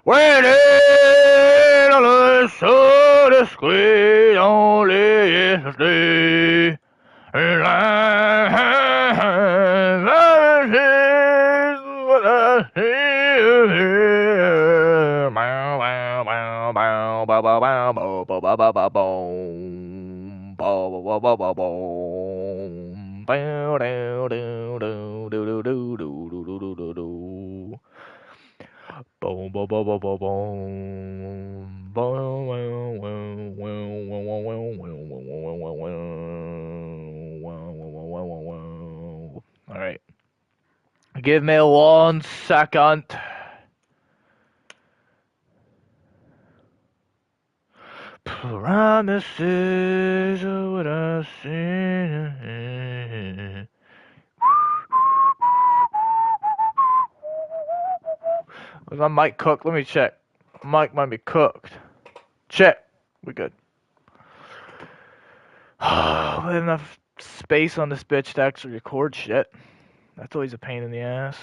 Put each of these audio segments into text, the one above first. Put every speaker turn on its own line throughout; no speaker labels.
Waiting on the sun to squeeze only yesterday. And is what I hear. Bow, bow, bow, bow, bow, bow, bow, bow, bow, bow, bow, bow, boom. Bow, bow, bow, bow, bow, boom. Bow, dow, dow, dow, dow, dow, dow, dow, dow, dow, dow, dow, dow. Boom, boom, boom, boom, boom, boom. Boom, wow, wow, wow, wow, wow, wow, wow, wow, wow, wow, wow, wow, wow, wow, wow. All right. Give me 1 second. Promises of what I've seen. Was my mic cooked? Let me check. Mic might be cooked. Check. We good. We have enough space on this bitch to actually record shit. That's always a pain in the ass.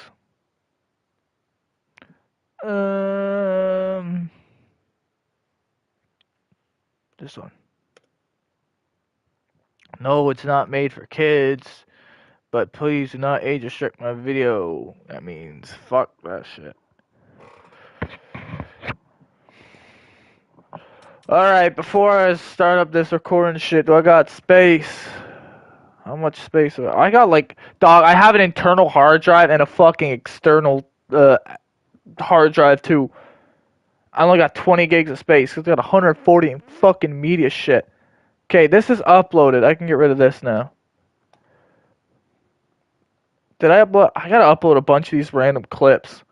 This one. No, it's not made for kids, but please do not age restrict my video. That means fuck that shit. Alright, before I start up this recording shit, do I got space? How much space do I got? Like, dog, I have an internal hard drive and a fucking external hard drive too. I only got 20 gigs of space. It's got 140 in fucking media shit. Okay, this is uploaded. I can get rid of this now. Did I upload? I gotta upload a bunch of these random clips.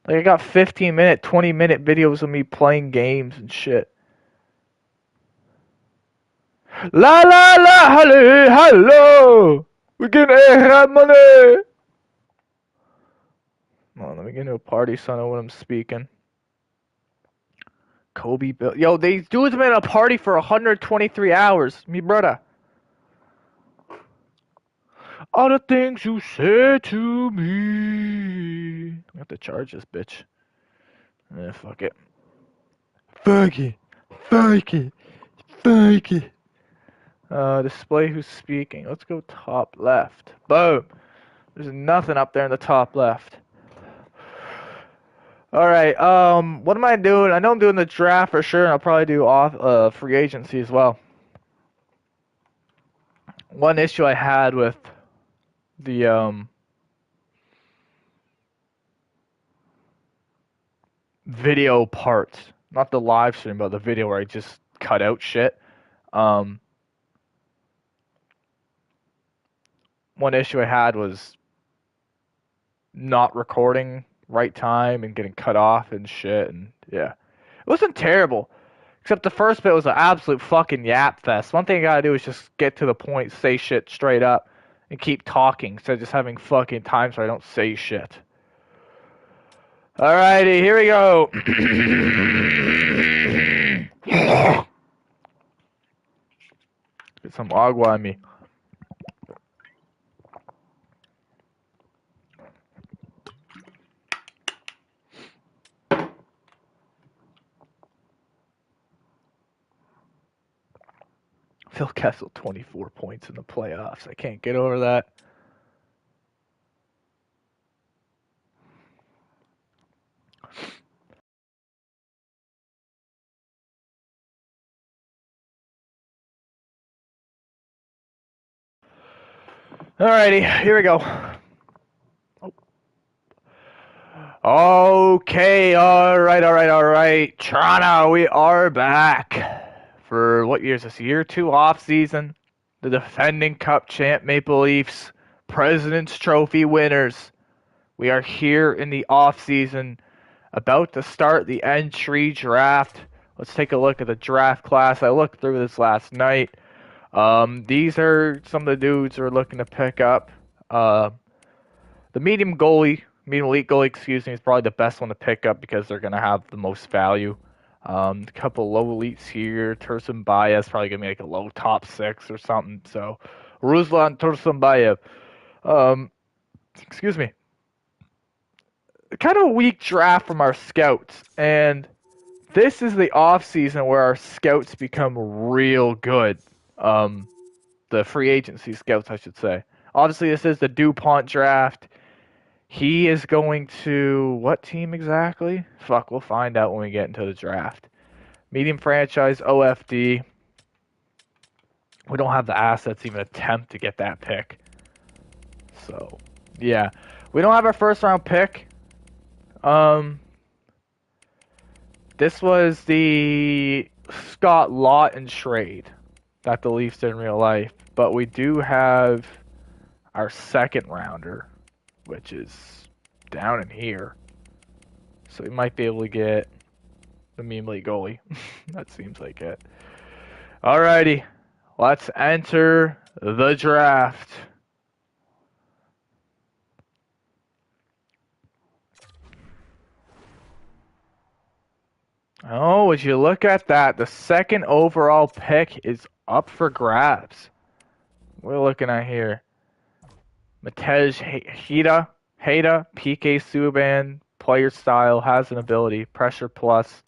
Like, I got 15-minute, 20-minute videos of me playing games and shit. La la la, hello, hello! We can have money! Oh, let me get into a party so I know what I'm speaking. Kobe Bill. Yo, these dudes been at a party for 123 hours. Me brother. All the things you said to me. I have to charge this bitch. Fuck it. Fuck it. Fuck it. Fuck it. Display who's speaking. Let's go top left. Boom. There's nothing up there in the top left. Alright, what am I doing? I know I'm doing the draft for sure, and I'll probably do off free agency as well. One issue I had with the video parts, not the live stream, but the video where I just cut out shit. One issue I had was not recording right time and getting cut off and shit, and yeah. It wasn't terrible. Except the first bit was an absolute fucking yap fest. One thing I gotta do is just get to the point, say shit straight up, and keep talking instead of just having fucking times where I don't say shit. Alrighty, here we go. Get some agua on me. Phil Kessel, 24 points in the playoffs. I can't get over that. Alrighty, here we go. Okay, alright. Toronto, we are back. For what year is this? Year 2 off season. The defending Cup champ Maple Leafs, President's Trophy winners. We are here in the off season, about to start the entry draft. Let's take a look at the draft class. I looked through this last night. These are some of the dudes we're looking to pick up. The medium elite goalie, excuse me, is probably the best one to pick up because they're going to have the most value. A couple low elites here. Tursunbayev is probably going to be like a low top 6 or something. So, Ruslan Tursunbayev. Excuse me. kind of a weak draft from our scouts, and this is the off season where our scouts become real good. Um, the free agency scouts, I should say. Obviously, this is the DuPont draft. He is going to what team exactly? Fuck, we'll find out when we get into the draft. Medium franchise OFD. We don't have the assets to even attempt to get that pick. So, yeah. We don't have our first round pick. This was the Scott Lawton trade that the Leafs did in real life. But we do have our second rounder, which is down in here. So we might be able to get the meme league goalie. That seems like it. Alrighty. Let's enter the draft. Oh, would you look at that? The second overall pick is up for grabs. We're looking at here. Matej Heda, PK Subban, player style, has an ability, pressure plus.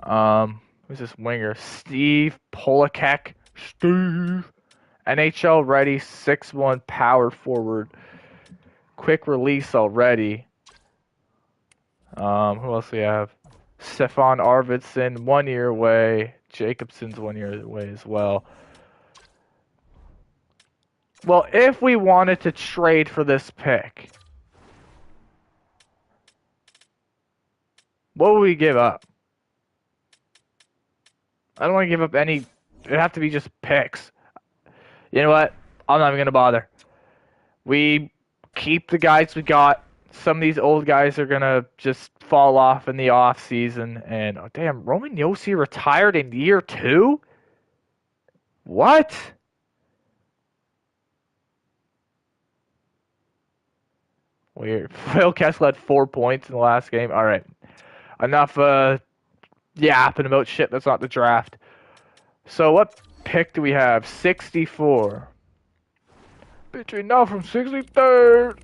Who's this winger? Steve Polakek. Steve. NHL ready, 6'1" power forward. Quick release already. Who else do we have? Stefan Arvidsson, 1 year away. Jacobson's 1 year away as well. Well, if we wanted to trade for this pick, what would we give up? I don't want to give up any. It'd have to be just picks. You know what? I'm not even going to bother. We keep the guys we got. Some of these old guys are going to just fall off in the off season. And, oh, damn, Roman Josi retired in year 2? What? Weird. Phil Kessel had 4 points in the last game. All right. Enough yapping about shit that's not the draft. So what pick do we have? 64. Between now from 63rd.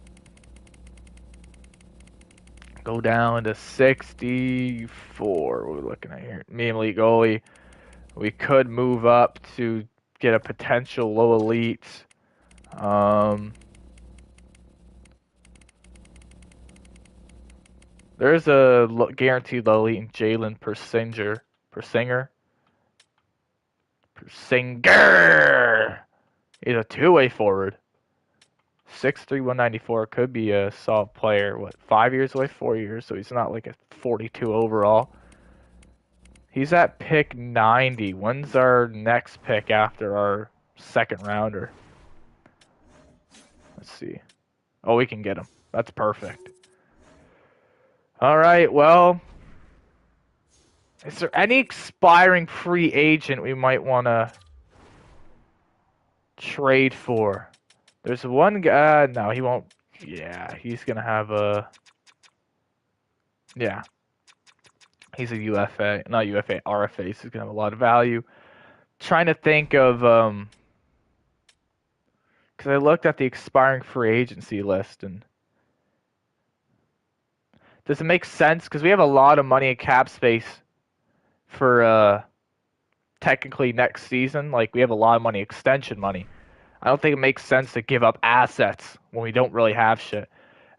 Go down to 64. What are we looking at here? Meme elite goalie. We could move up to get a potential low elite. There's a guaranteed low elite in Jalen Persinger. He's a two-way forward. 6'3", 194. Could be a solid player. What, 5 years away? 4 years. So he's not like a 42 overall. He's at pick 90. When's our next pick after our second rounder? Let's see. Oh, we can get him. That's perfect. All right, well, is there any expiring free agent we might want to trade for? There's one guy. No, he won't. Yeah, he's going to have a. Yeah. He's a UFA. Not UFA, RFA. So he's going to have a lot of value. Trying to think of. Because I looked at the expiring free agency list and. Does it make sense? Because we have a lot of money in cap space for technically next season. Like, we have a lot of money, extension money. I don't think it makes sense to give up assets when we don't really have shit.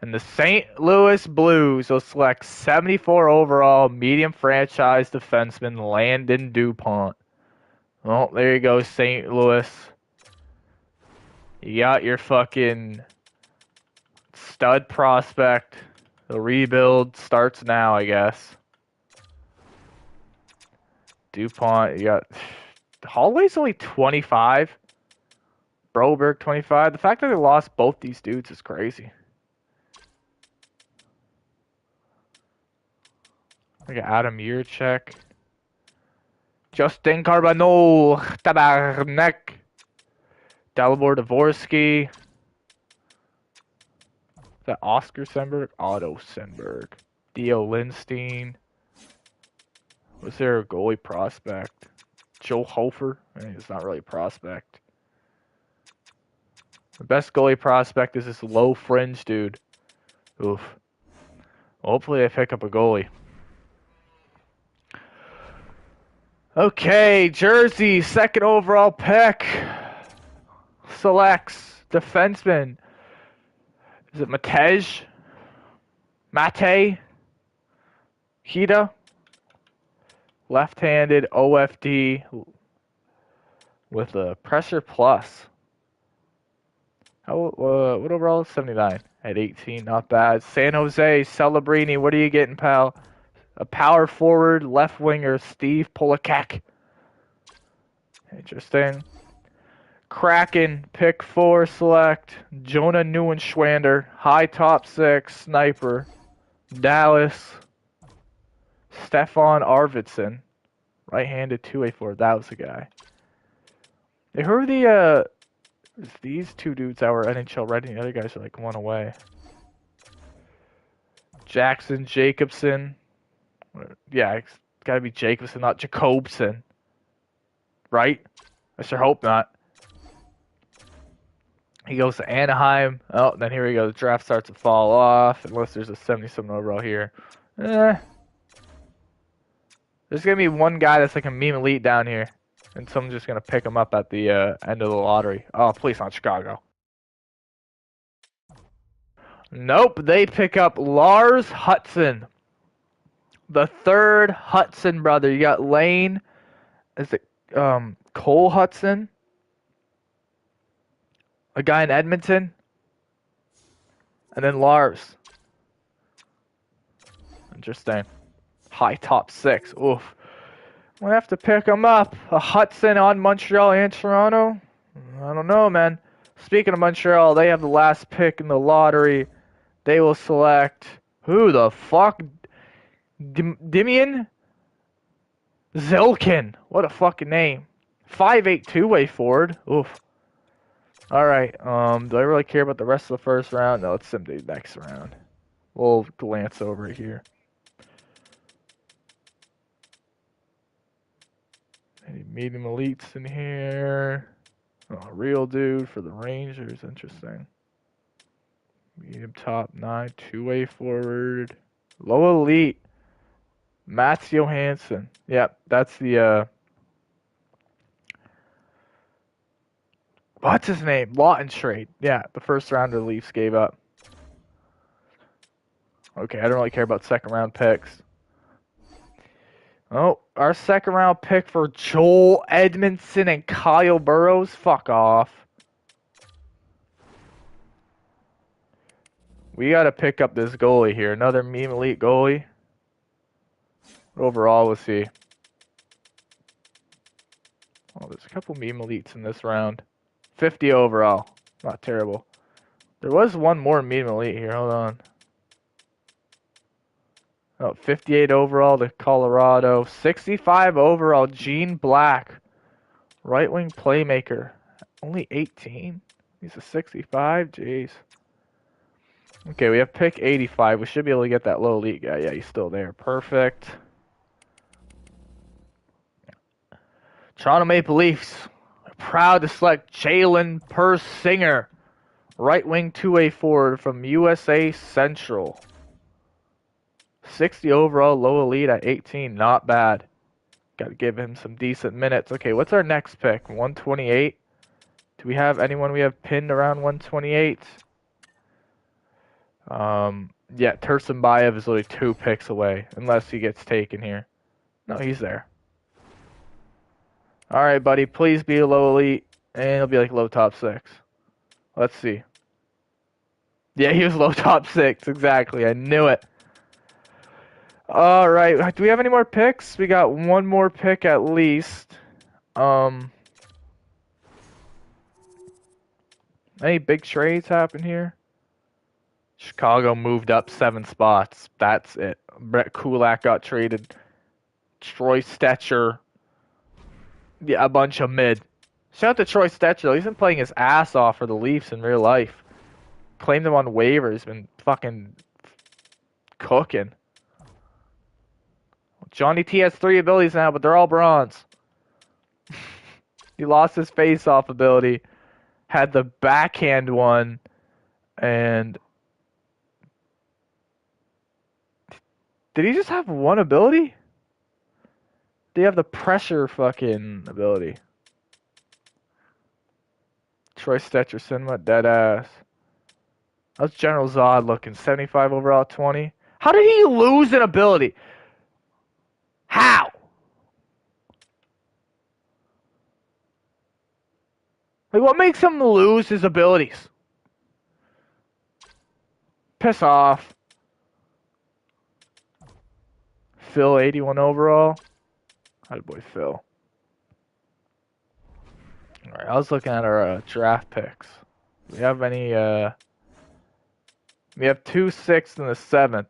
And the St. Louis Blues will select 74 overall medium franchise defenseman Landon DuPont. Well, there you go, St. Louis. You got your fucking stud prospect. The rebuild starts now, I guess. DuPont, you got... Holloway's only 25. Broberg, 25. The fact that they lost both these dudes is crazy. I got Adam Yurchek. Justin Carbonneau. Tabarnak. Dalibor Dvorsky. Is that Oscar Senberg? Otto Senberg. Dio Lindstein. Was there a goalie prospect? Joe Hofer? I mean, it's not really a prospect. The best goalie prospect is this low fringe dude. Oof. Hopefully they pick up a goalie. Okay, Jersey, second overall pick. Selects defenseman. Is it Matej? Mate? Hida? Left-handed OFD with a pressure plus. What overall? 79 at 18, not bad. San Jose, Celebrini, what are you getting, pal? A power forward, left winger, Steve Polakek. Interesting. Kraken, pick 4, select Jonah Neuenschwander, high top 6, sniper. Dallas, Stefan Arvidsson, right-handed 2-way forward. That was the guy. Hey, who are these two dudes that were NHL ready? The other guys are like one away. Jackson, Jacobson. Yeah, it's gotta be Jacobson, not Jacobson. Right? I sure hope not. He goes to Anaheim. Oh, then here we go. The draft starts to fall off, unless there's a 77 overall here. There's gonna be one guy that's like a meme elite down here, and someone's just gonna pick him up at the end of the lottery. Oh, please not Chicago. Nope, they pick up Lars Hudson, the third Hudson brother. You got Lane. Is it Cole Hudson? A guy in Edmonton, and then Lars. Interesting. High top 6. Oof. We'll have to pick him up. A Hudson on Montreal and Toronto? I don't know, man. Speaking of Montreal, they have the last pick in the lottery. They will select... Who the fuck? Dimian Zilkin. What a fucking name. 5'8" two-way forward. Oof. Alright, do I really care about the rest of the first round? No, let's simply next round. We'll glance over it here. Any medium elites in here? Oh, real dude for the Rangers. Interesting. Medium top 9, two-way forward. Low elite. Mats Johansson. Yep, that's the, what's his name? Lawton trade. Yeah, the first round the Leafs gave up. Okay, I don't really care about second round picks. Oh, our second round pick for Joel Edmondson and Kyle Burrows. Fuck off. We gotta pick up this goalie here. Another meme elite goalie. Overall, we'll see. Oh, there's a couple meme elites in this round. 50 overall. Not terrible. There was one more meme elite here. Hold on. Oh, 58 overall to Colorado. 65 overall, Gene Black. Right wing playmaker. Only 18? He's a 65? Jeez. Okay, we have pick 85. We should be able to get that low elite guy. Yeah, he's still there. Perfect. Toronto Maple Leafs are proud to select Jalen Persinger. Right wing two-way forward from USA Central. 60 overall, low elite at 18. Not bad. Got to give him some decent minutes. Okay, what's our next pick? 128? Do we have anyone we have pinned around 128? Yeah, Tursunbayev is literally 2 picks away, unless he gets taken here. No, he's there. Alright, buddy, please be a low elite, and he'll be like low top 6. Let's see. Yeah, he was low top 6, exactly. I knew it. Alright, do we have any more picks? We got one more pick at least. Any big trades happen here? Chicago moved up 7 spots. That's it. Brett Kulak got traded. Troy Stetcher. Yeah, a bunch of mid. Shout out to Troy Stetcher. He's been playing his ass off for the Leafs in real life. Claimed him on waivers. Been fucking cooking. Johnny T has 3 abilities now, but they're all bronze. He lost his face-off ability. Had the backhand one. And Did he just have one ability? Did he have the pressure fucking ability? Troy Stetcherson, what dead ass. How's General Zod looking? 75 overall, 20. How did he lose an ability? How? Like, what makes him lose his abilities? Piss off. Phil, 81 overall. How'd boy Phil? Alright, I was looking at our draft picks. Do we have any, we have 2 6th and the 7th.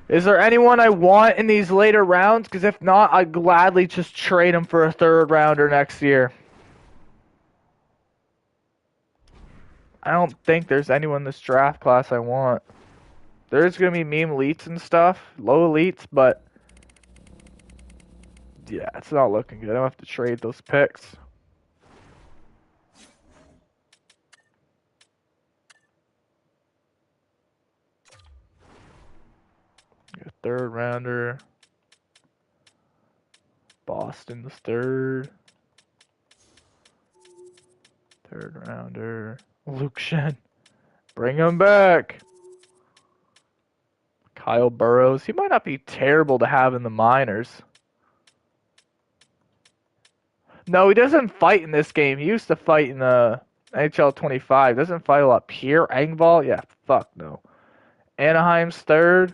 Is there anyone I want in these later rounds? Because if not, I'd gladly just trade him for a 3rd rounder next year. I don't think there's anyone in this draft class I want. There's going to be meme elites and stuff, low elites, but yeah, it's not looking good. I don't have to trade those picks. A 3rd rounder. Boston's 3rd. 3rd rounder. Luke Shen. Bring him back. Kyle Burrows. He might not be terrible to have in the minors. No, he doesn't fight in this game. He used to fight in the NHL 25. Doesn't fight a lot. Pierre Engvall? Yeah, fuck no. Anaheim's 3rd.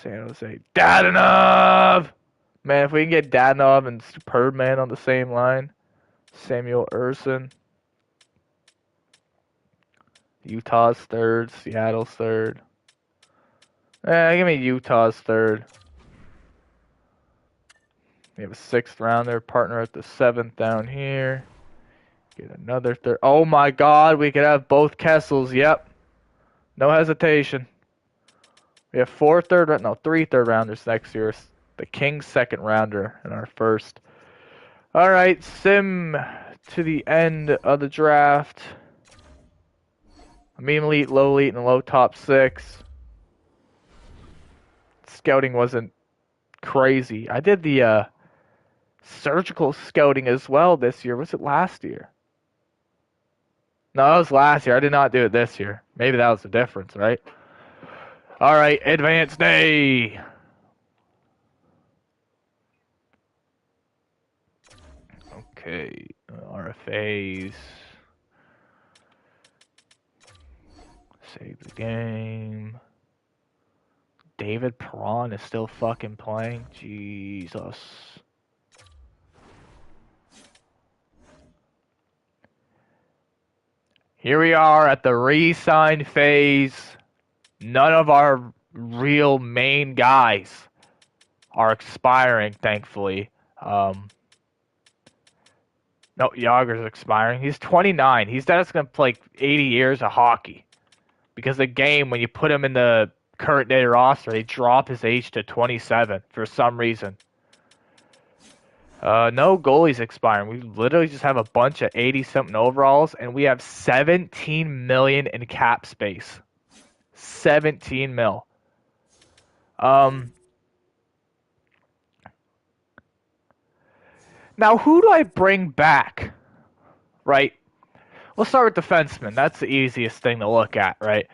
San Jose. Dadonov! Man, if we can get Dadonov and Superman on the same line. Samuel Urson. Utah's 3rd. Seattle's 3rd. Give me Utah's 3rd. We have a 6th rounder, partner at the 7th down here. Get another 3rd. Oh my god, we could have both Kessels. Yep. No hesitation. We have 3 3rd rounders next year. The Kings 2nd rounder and our 1st. Alright, sim to the end of the draft. Meme elite, low elite, and low top 6. Scouting wasn't crazy. I did the surgical scouting as well this year. Was it last year? No, that was last year. I did not do it this year. Maybe that was the difference, right? Alright, advanced day. Okay, RFAs. Save the game. David Perron is still fucking playing. Jesus. Here we are at the re-sign phase. None of our real main guys are expiring, thankfully. No, Yager's expiring. He's 29. He's just going to play 80 years of hockey. Because the game, when you put him in the current day roster, they drop his age to 27 for some reason. No goalies expiring. We literally just have a bunch of 80-something overalls, and we have 17 million in cap space. 17 mil. Now, who do I bring back? Right? We'll start with defensemen. That's the easiest thing to look at, right?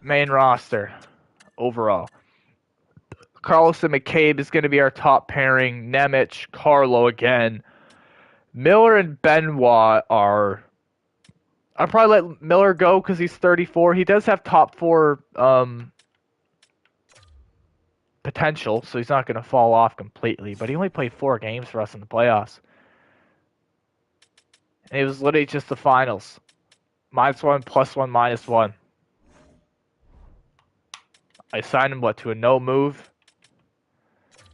Main roster. Overall. Carlson McCabe is going to be our top pairing. Nemec, Carlo again. Miller and Benoit are... I'll probably let Miller go because he's 34. He does have top 4 potential, so he's not going to fall off completely. But he only played 4 games for us in the playoffs. And it was literally just the finals. -1, +1, -1. I signed him, to a no move?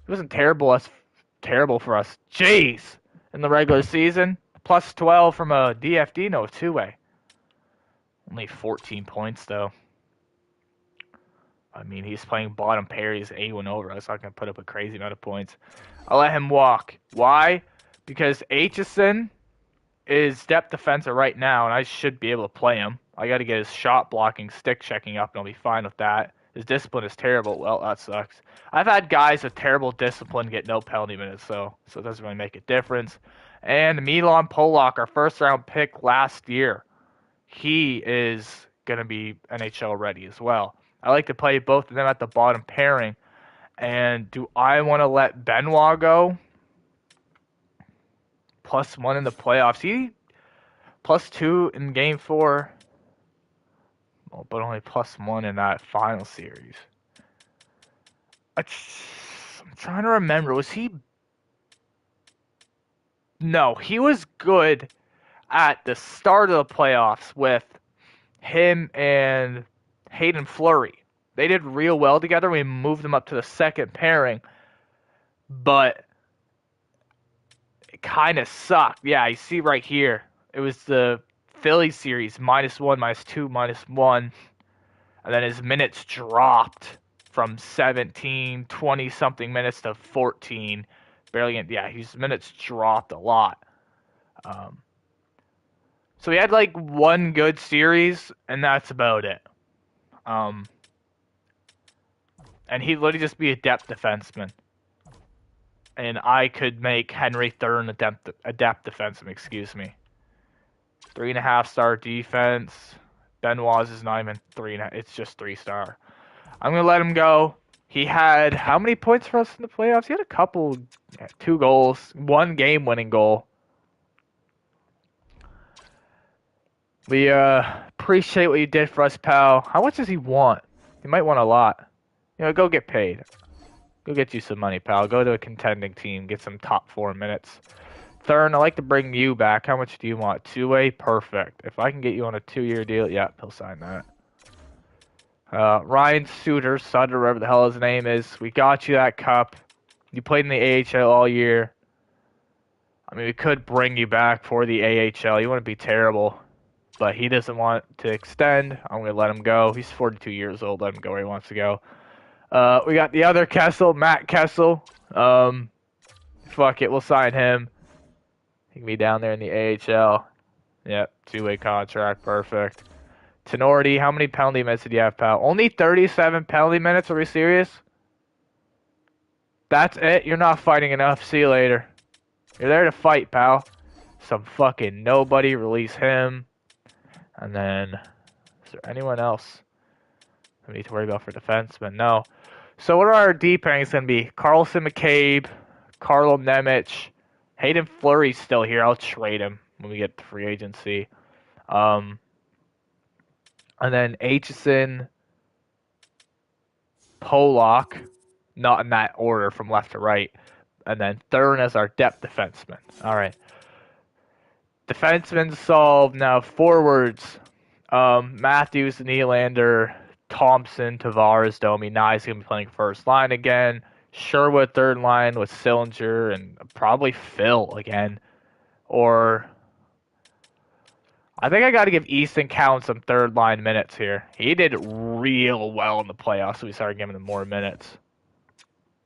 It wasn't terrible for us. Jeez! In the regular season. +12 from a DFD, no, 2-way. Only 14 points, though. I mean, he's playing bottom pair. He's 81 over. I was not going to put up a crazy amount of points. I'll let him walk. Why? Because Aitchison is depth defensive right now, and I should be able to play him. I got to get his shot blocking, stick checking up, and I'll be fine with that. His discipline is terrible. Well, that sucks. I've had guys with terrible discipline get no penalty minutes, so it doesn't really make a difference. And Milan Polak, our first round pick last year, he is going to be NHL ready as well. I like to play both of them at the bottom pairing. And do I want to let Benoit go? +1 in the playoffs. He +2 in game 4. Well, but only +1 in that final series. I'm trying to remember. Was he? No, he was good at the start of the playoffs with him and Hayden Fleury. They did real well together. We moved them up to the second pairing, but it kind of sucked. Yeah, you see right here. It was the Philly series, -1, -2, -1. And then his minutes dropped from 17, 20-something minutes to 14. Barely, yeah, his minutes dropped a lot. So he had like one good series, and that's about it. And he'd literally just be a depth defenseman. And I could make Henry Thurn a depth defenseman, excuse me. 3.5-star defense. Benoit's is not even 3.5. It's just 3-star. I'm going to let him go. He had how many points for us in the playoffs? He had a couple, 2 goals, 1 game-winning goal. We appreciate what you did for us, pal. How much does he want? He might want a lot. Go get paid. Go get you some money, pal. Go to a contending team. Get some top 4 minutes. Thurn, I'd like to bring you back. How much do you want? 2-way? Perfect. If I can get you on a 2-year deal, yeah, he'll sign that. Ryan Suter, whatever the hell his name is. We got you that cup. You played in the AHL all year. I mean, we could bring you back for the AHL. You wouldn't be terrible. But he doesn't want to extend. I'm going to let him go. He's 42 years old. Let him go where he wants to go. We got the other Kessel, Matt Kessel. Fuck it, we'll sign him. He can be down there in the AHL. Yep, 2-way contract, perfect. Tenorti, how many penalty minutes did you have, pal? Only 37 penalty minutes? Are we serious? That's it? You're not fighting enough. See you later. You're there to fight, pal. Some fucking nobody. Release him. And then, is there anyone else we need to worry about for defensemen? No. So what are our D pairings going to be? Carlson McCabe, Carlo Nemec, Hayden Fleury's still here. I'll trade him when we get to free agency. And then Aitchison, Polak, not in that order from left to right. And then Thurn as our depth defenseman. All right. Defensemen solved. Now forwards. Matthews, Nylander, Thompson, Tavares, Domi. Nye's going to be playing first line again. Sherwood third line with Sillinger and probably Phil again. Or I think I got to give Easton Cowan some third line minutes here. He did real well in the playoffs, so we started giving him more minutes.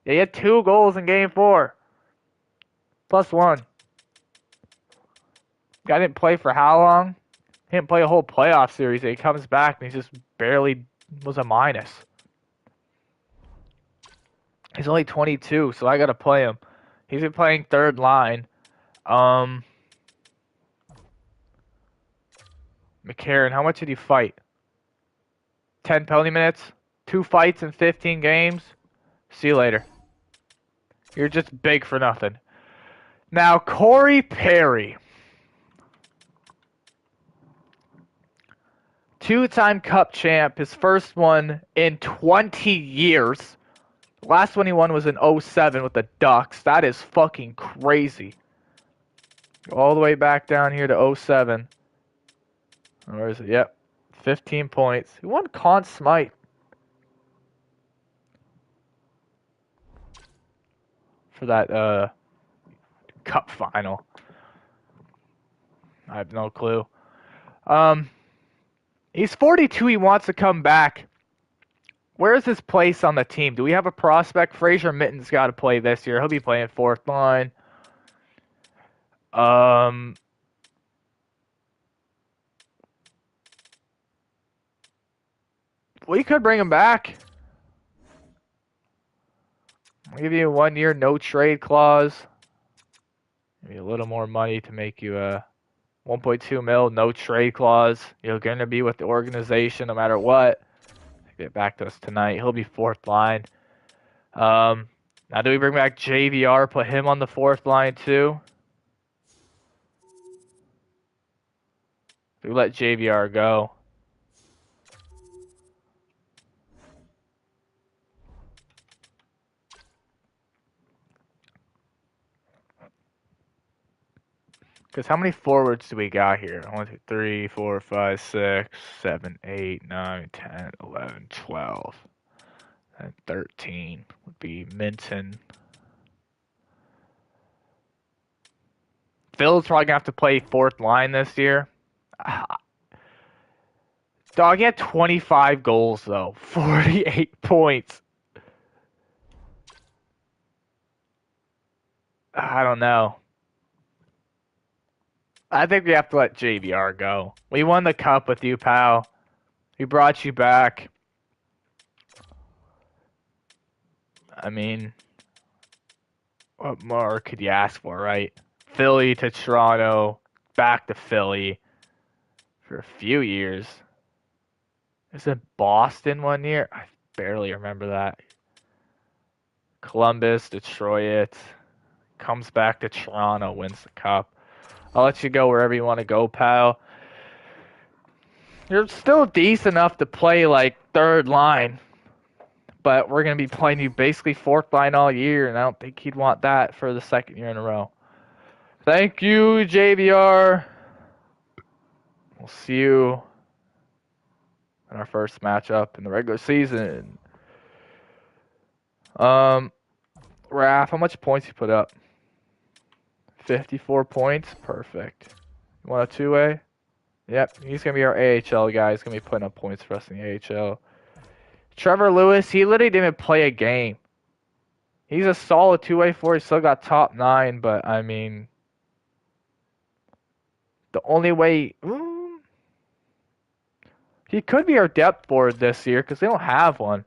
Yeah, he had 2 goals in game 4. +1. Guy didn't play for how long? He didn't play a whole playoff series. He comes back and he just barely was a minus. He's only 22, so I got to play him. He's been playing third line. McCarron, how much did he fight? 10 penalty minutes? 2 fights in 15 games? See you later. You're just big for nothing. Now, Corey Perry. 2-time Cup champ. His first one in 20 years. The last one he won was in 07 with the Ducks. That is fucking crazy. Go all the way back down here to 07. Where is it? Yep. 15 points. He won Conn Smythe. For that Cup final. I have no clue. He's 42. He wants to come back. Where is his place on the team? Do we have a prospect? Fraser Mitten's got to play this year. He'll be playing fourth line. We could bring him back. I'll give you a 1 year no trade clause. Maybe a little more money to make you a 1.2 mil no trade clause. You're going to be with the organization no matter what. Get back to us tonight. He'll be fourth line. Now do we bring back JVR, put him on the fourth line too? Do we let JVR go? Because how many forwards do we got here? 1, 2, 3, 4, 5, 6, 7, 8, 9, 10, 11, 12. And 13 would be Minton. Phil's probably going to have to play fourth line this year. Dog, he had 25 goals, though. 48 points. I don't know. I think we have to let JVR go. We won the cup with you, pal. We brought you back. I mean, what more could you ask for, right? Philly to Toronto, back to Philly for a few years. Is it Boston 1 year? I barely remember that. Columbus, Detroit, comes back to Toronto, wins the cup. I'll let you go wherever you want to go, pal. You're still decent enough to play like third line, but we're going to be playing you basically fourth line all year, and I don't think he'd want that for the second year in a row. Thank you, JVR. We'll see you in our first matchup in the regular season. Raph, how much points you put up? 54 points? Perfect. You want a two-way? Yep, he's going to be our AHL guy. He's going to be putting up points for us in the AHL. Trevor Lewis, he literally didn't even play a game. He's a solid two-way forward. He still got top 9, but, I mean, the only way... he could be our depth forward this year because they don't have one.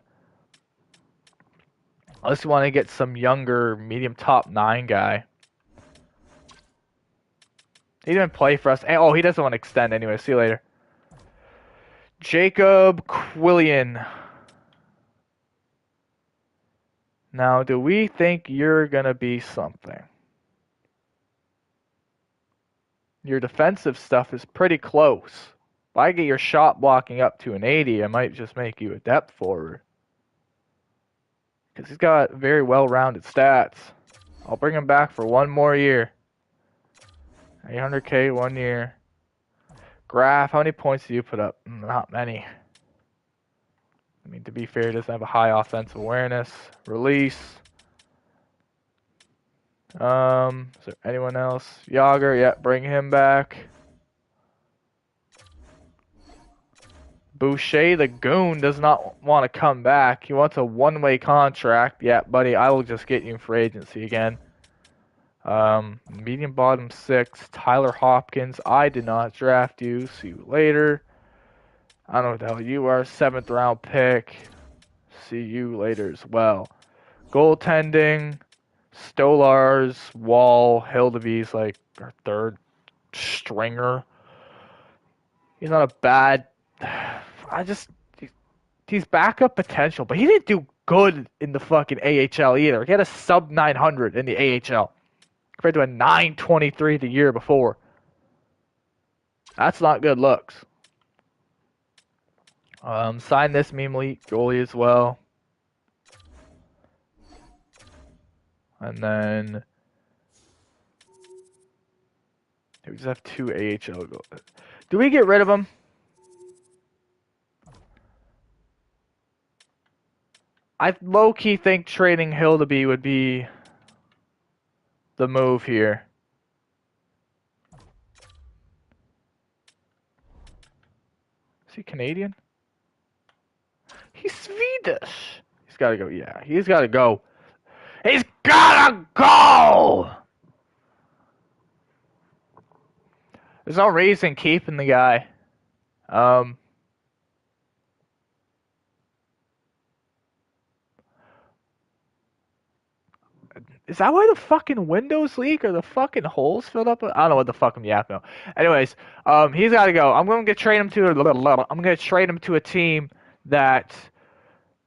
Unless you want to get some younger, medium top 9 guy. He didn't play for us. Oh, he doesn't want to extend anyway. See you later. Jacob Quillian. Now, do we think you're going to be something? Your defensive stuff is pretty close. If I get your shot blocking up to an 80, I might just make you a depth forward. Because he's got very well-rounded stats. I'll bring him back for 1 more year. 800K 1 year. Graph, how many points do you put up? Not many. I mean, to be fair, he doesn't have a high offensive awareness. Release. Is there anyone else? Yager, yeah, bring him back. Boucher, the goon, does not want to come back. He wants a one-way contract. Yeah, buddy, I will just get you in free agency again. Medium bottom 6, Tyler Hopkins. I did not draft you. See you later. I don't know what the hell you are. 7th round pick. See you later as well. Goaltending. Stolars, Wall, Hildevy's like our 3rd stringer. He's not a bad... He's backup potential, but he didn't do good in the fucking AHL either. He had a sub 900 in the AHL compared to a 923 the year before. That's not good looks. Sign this meme elite goalie as well. And then we just have 2 AHL goals. Do we get rid of him? I low-key think trading Hildeby would be the move here. Is he Canadian? He's Swedish. He's got to go. Yeah, he's got to go. He's gotta go! There's no reason keeping the guy. Is that why the fucking windows leak or the fucking holes filled up? I don't know what the fuck I'm yapping about. Anyways, he's got to go. I'm gonna trade him to a team that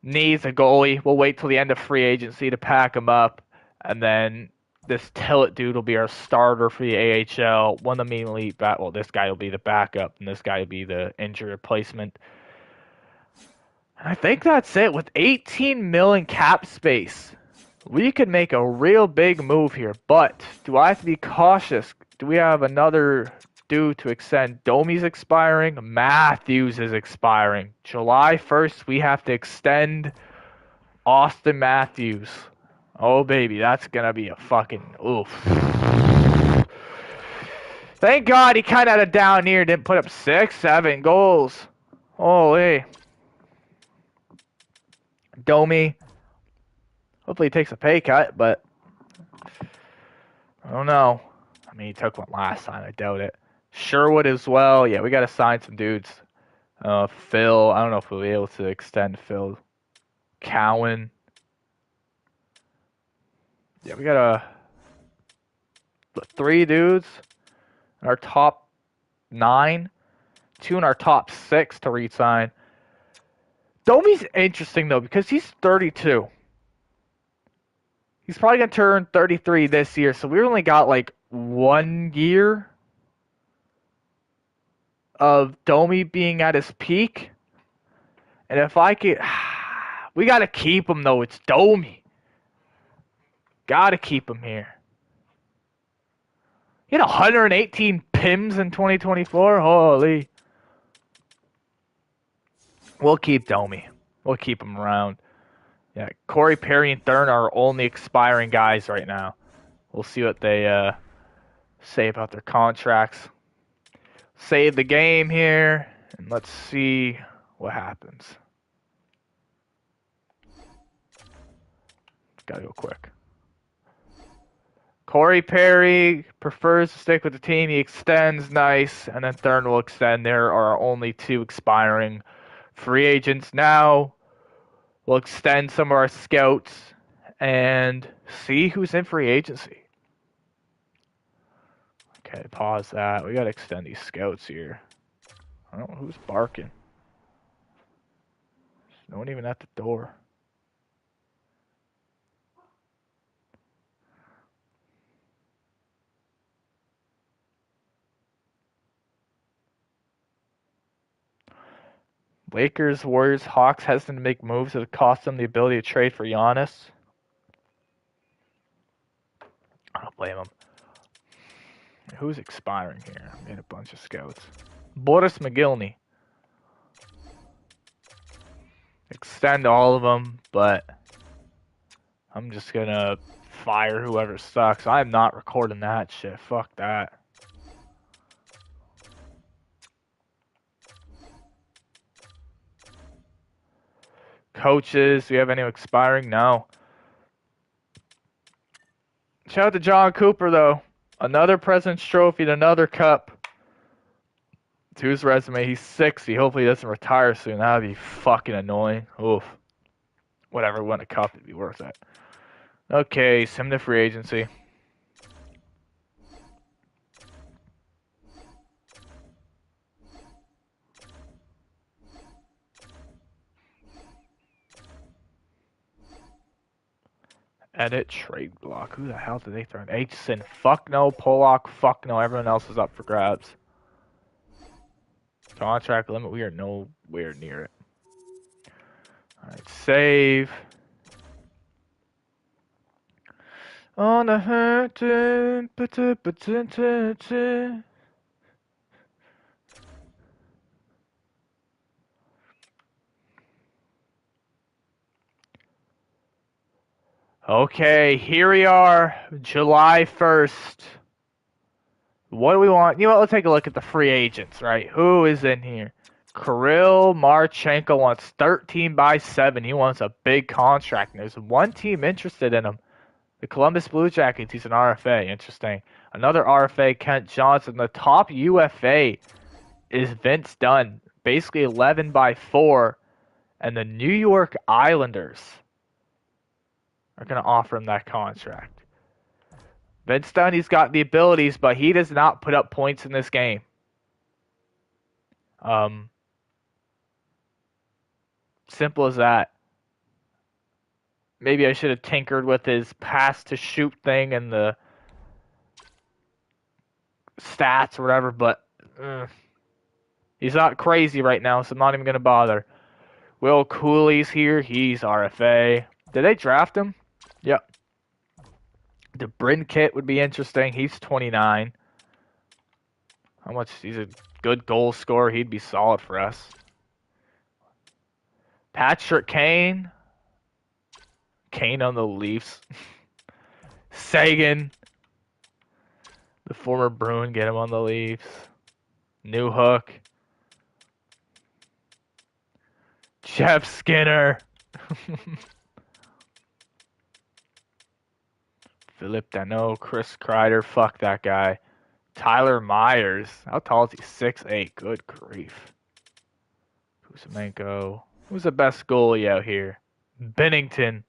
needs a goalie. We'll wait till the end of free agency to pack him up, and then this Tillett dude will be our starter for the AHL. One of the main elite well, this guy will be the backup, and this guy will be the injured replacement. And I think that's it. With 18 million cap space, we could make a real big move here. But do I have to be cautious? Do we have another due to extend? Domi's expiring. Matthews is expiring. July 1st, we have to extend Austin Matthews. Oh, baby, that's going to be a fucking oof. Thank God he kind of had a down year. Didn't put up 6, 7 goals. Holy. Domi. Hopefully he takes a pay cut, but I don't know. I mean, he took one last time. I doubt it. Sherwood as well. Yeah, we got to sign some dudes. Phil. I don't know if we'll be able to extend Phil. Cowan. Yeah, we got 3 dudes in our top 9. 2 in our top 6 to re-sign. Domi's interesting, though, because he's 32. He's probably going to turn 33 this year, so we only got, 1 year of Domi being at his peak. And if I could... We got to keep him, though. It's Domi. Got to keep him here. He had 118 PIMs in 2024. Holy. We'll keep Domi. We'll keep him around. Yeah, Corey Perry and Thurn are our only expiring guys right now. We'll see what they say about their contracts. Save the game here, and let's see what happens. Gotta go quick. Corey Perry prefers to stick with the team. He extends, nice, and then Thurn will extend. There are our only 2 expiring free agents now. We'll extend some of our scouts and see who's in free agency. Okay, pause that. We gotta extend these scouts here. I don't know who's barking. There's no one even at the door. Lakers, Warriors, Hawks hesitant to make moves that would cost them the ability to trade for Giannis. I don't blame them. Who's expiring here? I made a bunch of scouts. Boris McGillney. Extend all of them, but I'm just gonna fire whoever sucks. I'm not recording that shit. Fuck that. Coaches, do we have any expiring? No. Shout out to John Cooper, though. Another President's Trophy and another cup. To his resume, he's 60. Hopefully he doesn't retire soon. That would be fucking annoying. Oof. Whatever, win a cup, it'd be worth it. Okay, send him to free agency. Edit trade block. Who the hell did they throw in? Aitchison. Fuck no. Pollock. Fuck no. Everyone else is up for grabs. Contract limit. We are nowhere near it. Alright, save. On the hurting. Okay, here we are, July 1st. What do we want? You know what, let's take a look at the free agents, right? Who is in here? Kirill Marchenko wants 13/7. He wants a big contract. And there's one team interested in him. The Columbus Blue Jackets. He's an RFA. Interesting. Another RFA, Kent Johnson. The top UFA is Vince Dunn. Basically 11/4. And the New York Islanders are going to offer him that contract. Vince Dunn, he's got the abilities, but he does not put up points in this game. Simple as that. Maybe I should have tinkered with his pass to shoot thing and the stats or whatever, but he's not crazy right now, so I'm not even going to bother. Will Cooley's here. He's RFA. Did they draft him? Yep. The Bryn Kit would be interesting. He's 29. How much? He's a good goal scorer. He'd be solid for us. Patrick Kane. Kane on the Leafs. Sagan. The former Bruin. Get him on the Leafs. New Hook. Jeff Skinner. Philip Dano. Chris Kreider. Fuck that guy. Tyler Myers. How tall is he? 6'8". Good grief. Kuzmenko. Who's the best goalie out here? Bennington.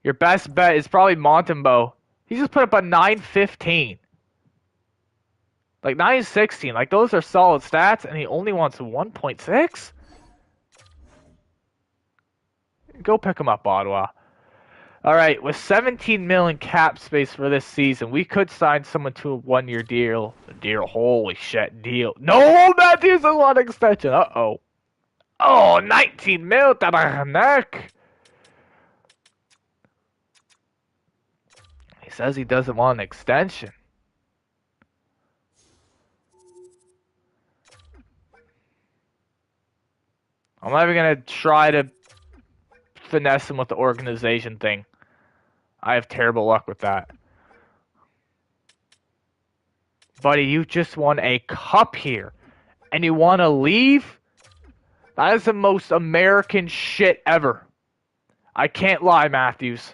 Your best bet is probably Montembeau. He just put up a 915. Like 916. Like those are solid stats, and he only wants 1.6? Go pick him up, Ottawa. Alright, with 17 million cap space for this season, we could sign someone to a 1-year deal. Holy shit, deal. No, Matthews is on extension. Uh-oh. Oh, 19 mil, tabarnak. He says he doesn't want an extension. I'm not even going to try to finesse him with the organization thing. I have terrible luck with that. Buddy, you just won a cup here. And you want to leave? That is the most American shit ever. I can't lie, Matthews.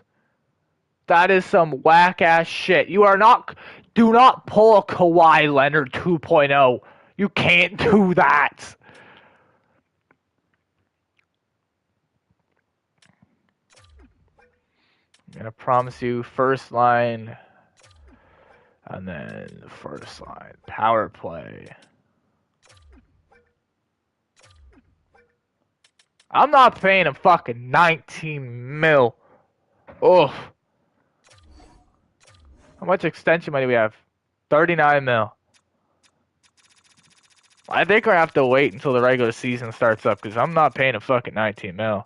That is some whack-ass shit. You are not... Do not pull a Kawhi Leonard 2.0. You can't do that. I'm going to promise you first line, and then first line, power play. I'm not paying him fucking 19 mil. Oh. How much extension money do we have? 39 mil. I think I have to wait until the regular season starts up, because I'm not paying him fucking 19 mil.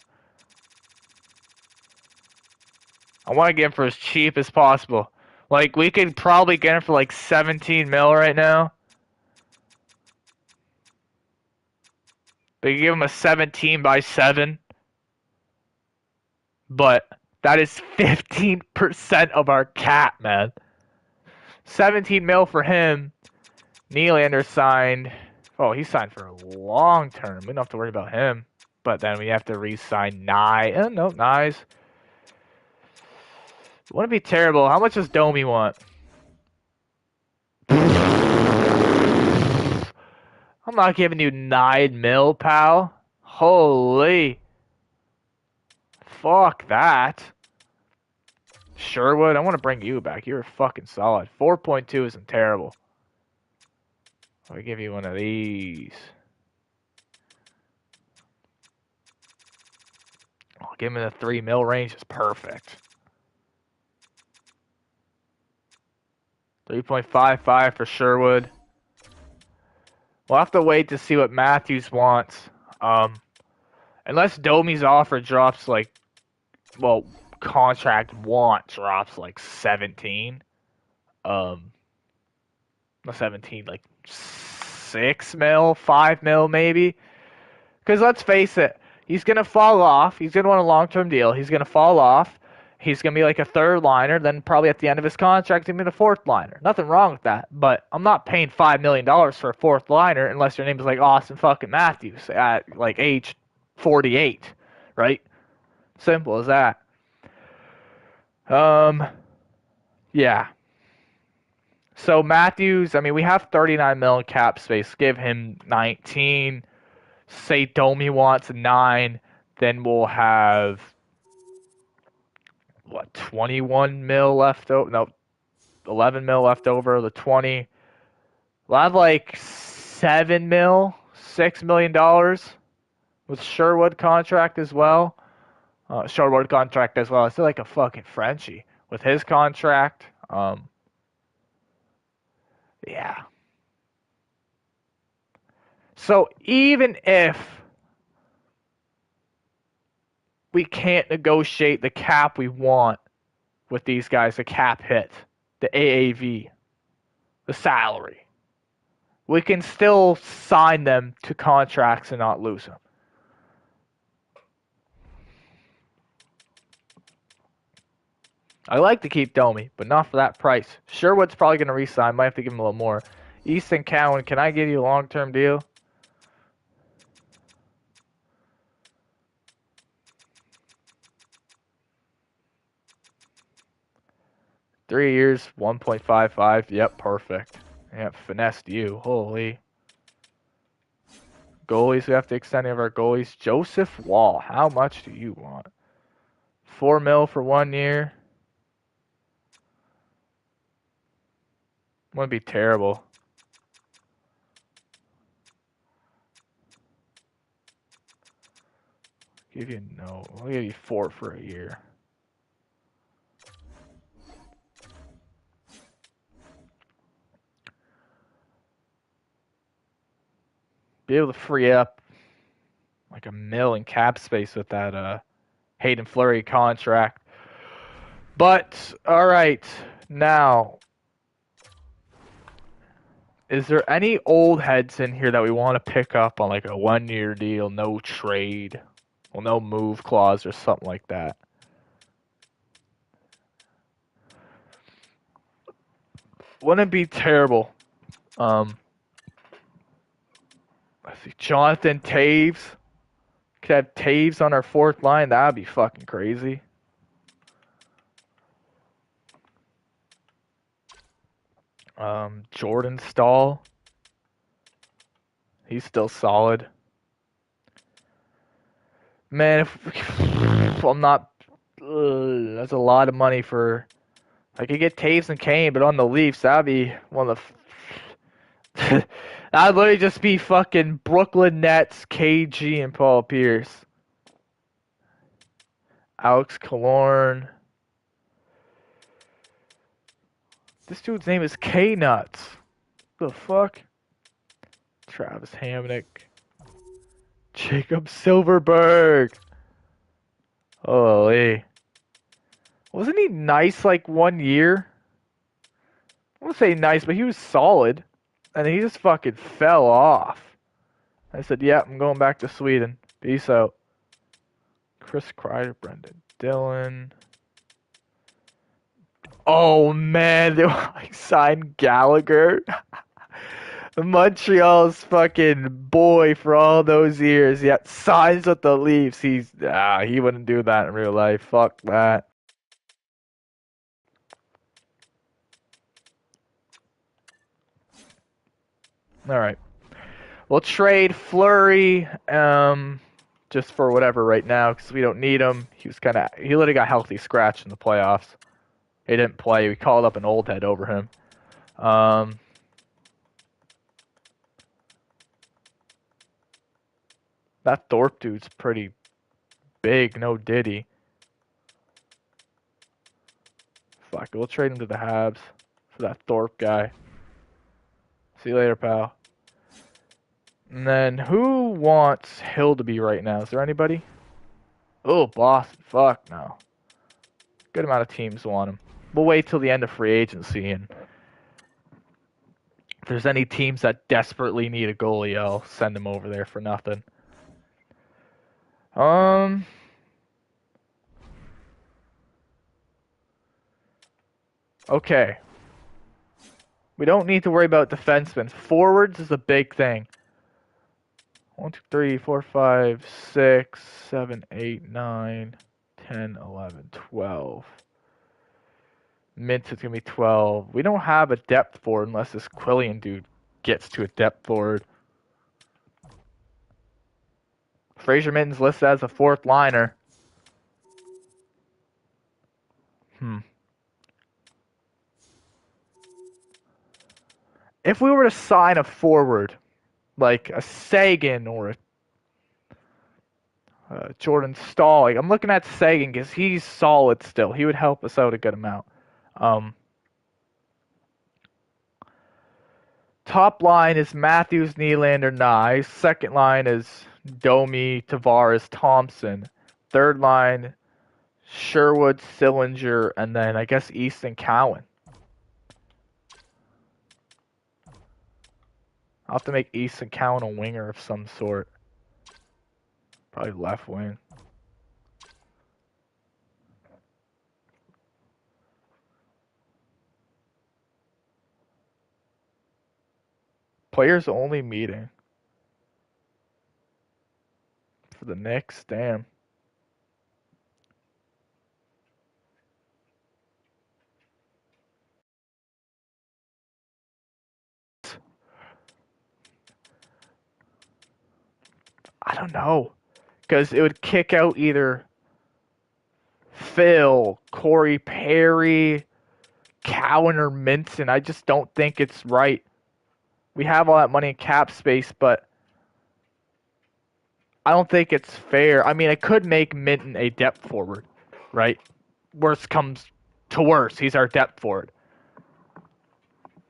I want to get him for as cheap as possible. Like, we could probably get him for like 17 mil right now. But you give him a 17 by 7. But that is 15% of our cap, man. 17 mil for him. Nylander signed. Oh, he signed for a long term. We don't have to worry about him. But then we have to re-sign Nye. No, Nye's. Wouldn't be terrible. How much does Domi want? I'm not giving you 9 mil, pal. Holy. Fuck that. Sherwood, I want to bring you back. You're fucking solid. 4.2 isn't terrible. I'll give you one of these. I'll give him in the 3 mil range. It's perfect. 3.55 for Sherwood. We'll have to wait to see what Matthews wants. Unless Domi's offer drops like, well, contract want drops like 17. Not 17, like 6 mil, 5 mil maybe. Because let's face it, he's going to fall off. He's going to want a long-term deal. He's going to fall off. He's going to be like a third liner. Then probably at the end of his contract, he's going to be a fourth liner. Nothing wrong with that. But I'm not paying $5 million for a fourth liner unless your name is like Austin fucking Matthews at like age 48. Right? Simple as that. Yeah. So Matthews, I mean, we have 39 million cap space. Give him 19. Say Domi wants 9. Then we'll have what, 21 mil left over? No, 11 mil left over. The 20. We'll have like 7 mil, $6 million with Sherwood contract as well. Sherwood contract as well. I feel like a fucking Frenchie with his contract. Yeah. So even if we can't negotiate the cap we want with these guys, the cap hit, the AAV, the salary, we can still sign them to contracts and not lose them. I like to keep Domi, but not for that price. Sherwood's probably going to re-sign. Might have to give him a little more. Easton Cowan, can I give you a long-term deal? Three years, 1.55. Yep, perfect. Yep, finessed you. Holy. Goalies, we have to extend any of our goalies. Joseph Wall, how much do you want? 4 mil for 1 year. Wouldn't be terrible. Give you no. I'll give you 4 for a year. Be able to free up like $1 million in cap space with that Hayden Fleury contract. But all right, now, is there any old heads in here that we want to pick up on like a 1-year deal, no trade, well, no move clause or something like that? Wouldn't be terrible. I see Jonathan Taves. Could have Taves on our 4th line. That'd be fucking crazy. Jordan Stahl. He's still solid. Man, if I'm not, that's a lot of money for. I could get Taves and Kane, but on the Leafs, that'd be one of the. That'd literally just be fucking Brooklyn Nets, KG, and Paul Pierce. Alex Killorn. This dude's name is K-Nuts. The fuck? Travis Hamonic. Jacob Silverberg. Holy. Wasn't he nice like 1 year? I won't say nice, but he was solid. And he just fucking fell off. I said, yeah, I'm going back to Sweden. Peace out. Chris Kreider, Brendan Dillon. Oh man, they signed Gallagher. Montreal's fucking boy for all those years, yet signs with the Leafs. He wouldn't do that in real life. Fuck that. All right, we'll trade Fleury, just for whatever right now because we don't need him. He literally got healthy scratch in the playoffs. He didn't play. We called up an old head over him. That Thorpe dude's pretty big, no Diddy. Fuck, we'll trade him to the Habs for that Thorpe guy. See you later, pal. And then, who wants Hill to be right now? Is there anybody? Oh, Boston. Fuck, no. Good amount of teams want him. We'll wait till the end of free agency, and if there's any teams that desperately need a goalie, I'll send them over there for nothing. Okay. We don't need to worry about defensemen. Forwards is a big thing. 1, 2, 3, 4, 5, 6, 7, 8, 9, 10, 11, 12. Mintz is going to be 12. We don't have a depth forward unless this Quillian dude gets to a depth forward. Fraser Minton's listed as a 4th liner. If we were to sign a forward, like a Sagan or a Jordan Stahl, like I'm looking at Sagan because he's solid still. He would help us out a good amount. Top line is Matthews, Nylander, Nye. Second line is Domi, Tavares, Thompson. Third line, Sherwood, Sillinger, and then I guess Easton Cowan. I'll have to make Easton Cowan a winger of some sort. Probably left wing. Players only meeting. For the Knicks, damn. I don't know. Because it would kick out either Phil, Corey Perry, Cowan, or Minson. I just don't think it's right. We have all that money in cap space, but I don't think it's fair. I mean, I could make Minton a depth forward, right? Worst comes to worst, he's our depth forward.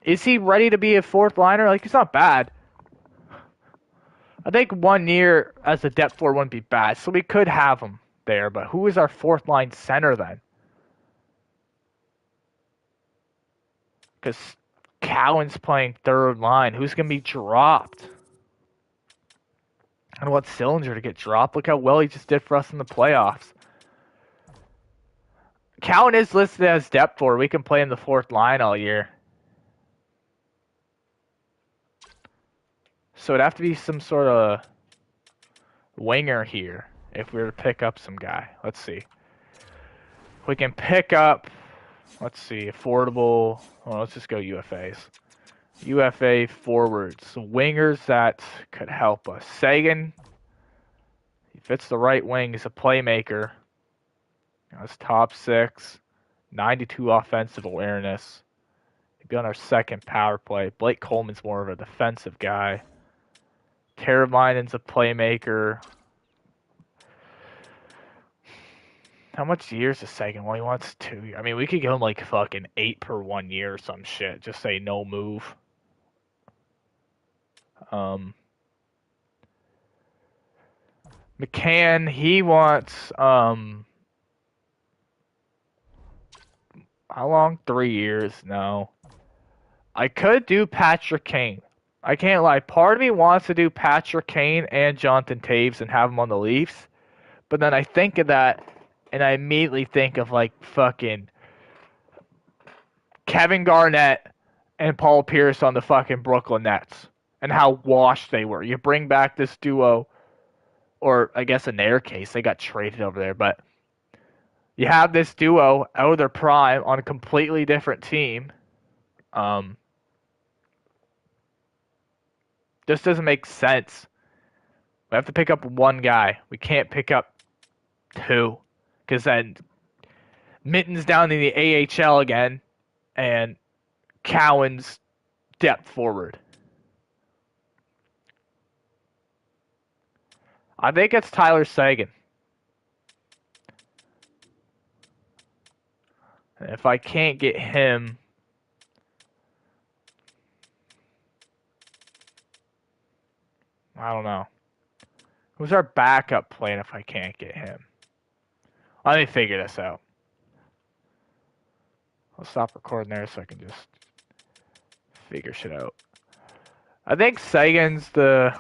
Is he ready to be a fourth liner? Like, he's not bad. I think 1 year as a depth forward wouldn't be bad, so we could have him there. But who is our fourth line center then? Because Cowan's playing third line. Who's going to be dropped? I don't want Sillinger to get dropped. Look how well he just did for us in the playoffs. Cowan is listed as depth forward. We can play in the fourth line all year. So it'd have to be some sort of winger here if we were to pick up some guy. Let's see. We can pick up, let's see, affordable. Well, let's just go UFAs. UFA forwards. Wingers that could help us. Sagan, he fits the right wing. He's a playmaker. That's top 6. 92 offensive awareness. He'd be on our second power play. Blake Coleman's more of a defensive guy. Teravainen's a playmaker. How much years is Sagan? Well, he wants 2. I mean, we could give him like fucking 8 per 1 year or some shit. Just say no move. McCann, he wants how long? 3 years? No. I could do Patrick Kane. I can't lie. Part of me wants to do Patrick Kane and Jonathan Taves and have them on the Leafs. But then I think of that, and I immediately think of, like, fucking Kevin Garnett and Paul Pierce on the fucking Brooklyn Nets. And how washed they were. You bring back this duo, or I guess in their case, they got traded over there. But you have this duo out of their prime on a completely different team. This doesn't make sense. We have to pick up one guy. We can't pick up 2. Because then Minton's down in the AHL again. And Cowan's depth forward. I think it's Tyler Sagan. And if I can't get him, I don't know. Who's our backup plan if I can't get him? Let me figure this out. I'll stop recording there so I can just figure shit out. I think Sagan's the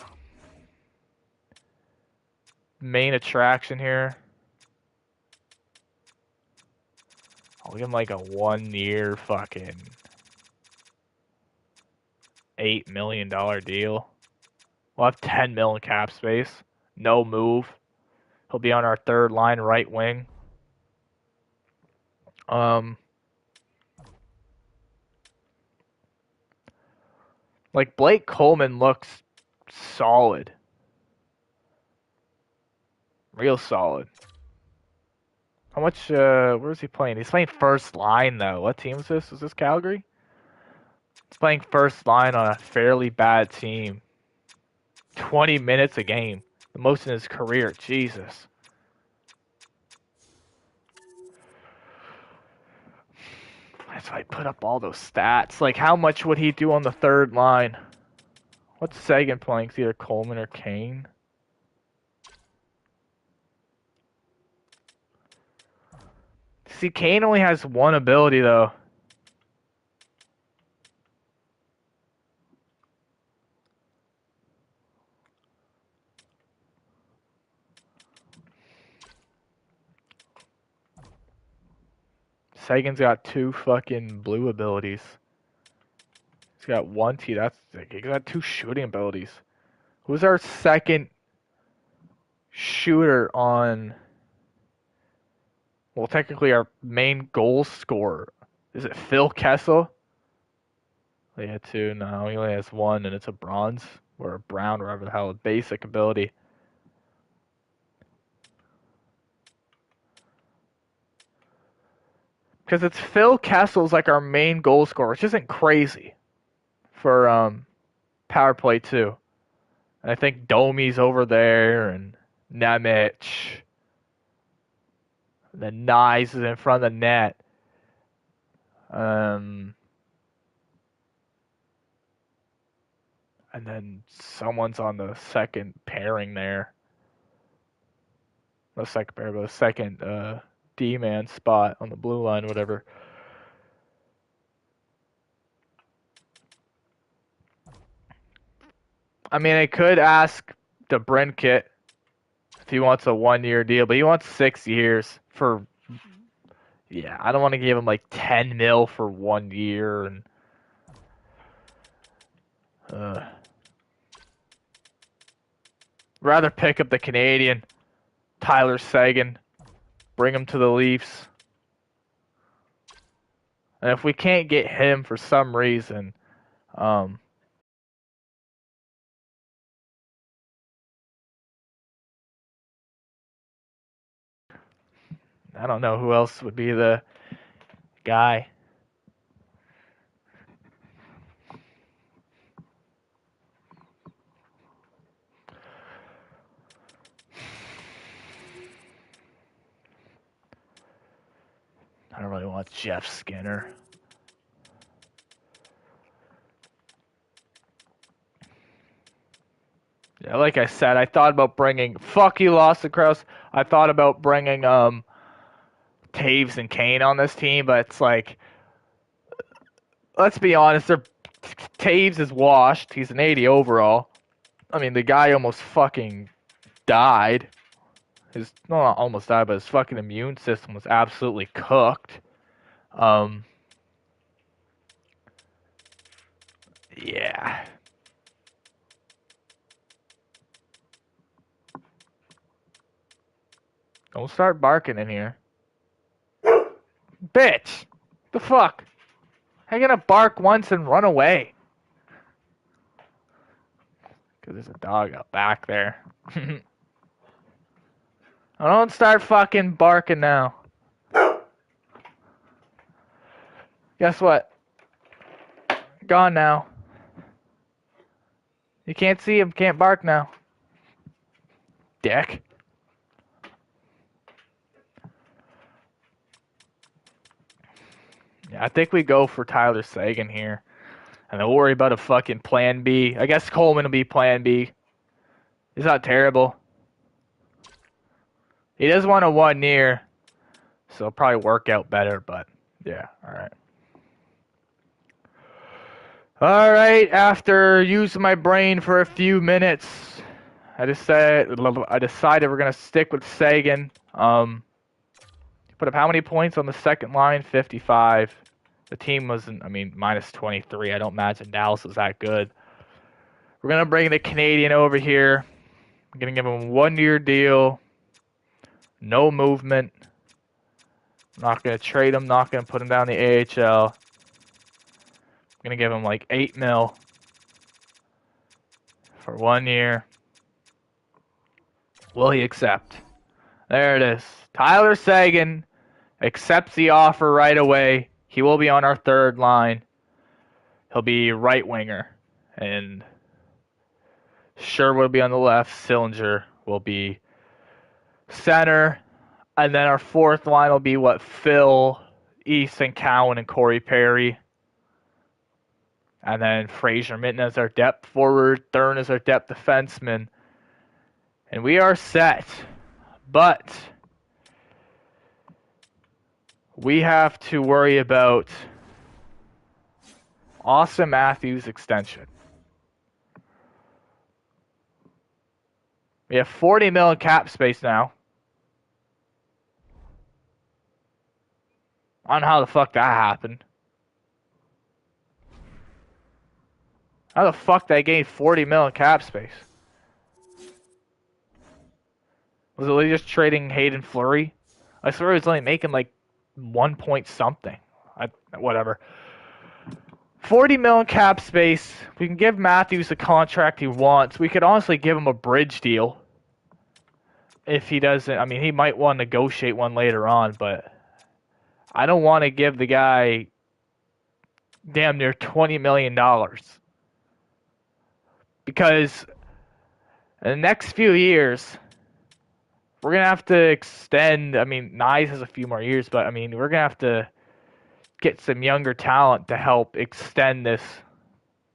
main attraction here. I'll give him like a 1 year fucking $8 million deal. We'll have 10 million cap space. No move. He'll be on our third line right wing. Like Blake Coleman looks solid. Real solid. How much, where is he playing? He's playing first line, though. What team is this? Is this Calgary? He's playing first line on a fairly bad team. 20 minutes a game. The most in his career. Jesus. That's why I put up all those stats. Like, how much would he do on the third line? What's Sagan playing? It's either Coleman or Kane. See, Kane only has one ability, though. Sagan's got 2 fucking blue abilities. He's got 1 T. That's he got 2 shooting abilities. Who's our second shooter on? Well, technically our main goal scorer. Is it Phil Kessel? He had 2. No, he only has 1, and it's a bronze or a brown, whatever the hell, a basic ability. Because it's Phil Kessel's like our main goal scorer, which isn't crazy for power play too. And I think Domi's over there and Nemec. And then Nyes is in front of the net. And then someone's on the second pairing there. No second pair, but the second D-man spot on the blue line, whatever. I mean, I could ask DeBrincat if he wants a 1-year deal, but he wants 6 years for. Yeah, I don't want to give him like 10 mil for 1 year and. Rather pick up the Canadian, Tyler Seguin, bring him to the Leafs. And if we can't get him for some reason, I don't know who else would be the guy. I don't really want Jeff Skinner. Yeah, like I said, I thought about bringing. Fuck you, Lawson Krause. I thought about bringing Taves and Kane on this team, but it's like, let's be honest. Taves is washed. He's an 80 overall. I mean, the guy almost fucking died. Not almost died, but his fucking immune system was absolutely cooked. Yeah. Don't start barking in here. Bitch! The fuck? How you gonna bark once and run away? Because there's a dog out back there. Don't start fucking barking now. Guess what? Gone now. You can't see him, can't bark now. Dick. Yeah, I think we go for Tyler Seguin here. And don't worry about a fucking plan B. I guess Coleman will be plan B. He's not terrible. He does want a 1 year. So it'll probably work out better, but yeah, alright. Alright, after using my brain for a few minutes, I decided we're gonna stick with Seguin. Put up how many points on the second line? 55. The team wasn't, minus 23. I don't imagine Dallas was that good. We're going to bring the Canadian over here. I'm going to give him a 1-year deal. No movement. Not going to trade him. Not going to put him down the AHL. I'm going to give him like 8 mil for 1 year. Will he accept? There it is. Tyler Seguin accepts the offer right away. He will be on our third line. He'll be right winger. And Sherwood will be on the left. Sillinger will be center. And then our fourth line will be Phil, Easton Cowan, and Corey Perry. And then Fraser Minton as our depth forward. Thurn as our depth defenseman. And we are set. But we have to worry about Austin Matthews' extension. We have $40 million cap space now. I don't know how the fuck that happened. How the fuck they gained $40 million cap space? Was it just trading Hayden Fleury? I swear he was only making like 1 point something. Whatever. $40 million cap space. We can give Matthews the contract he wants. We could honestly give him a bridge deal. If he doesn't, I mean, he might want to negotiate one later on, but I don't want to give the guy damn near $20 million. Because in the next few years, we're going to have to extend. I mean, Nyes has a few more years, but I mean, we're going to have to get some younger talent to help extend this.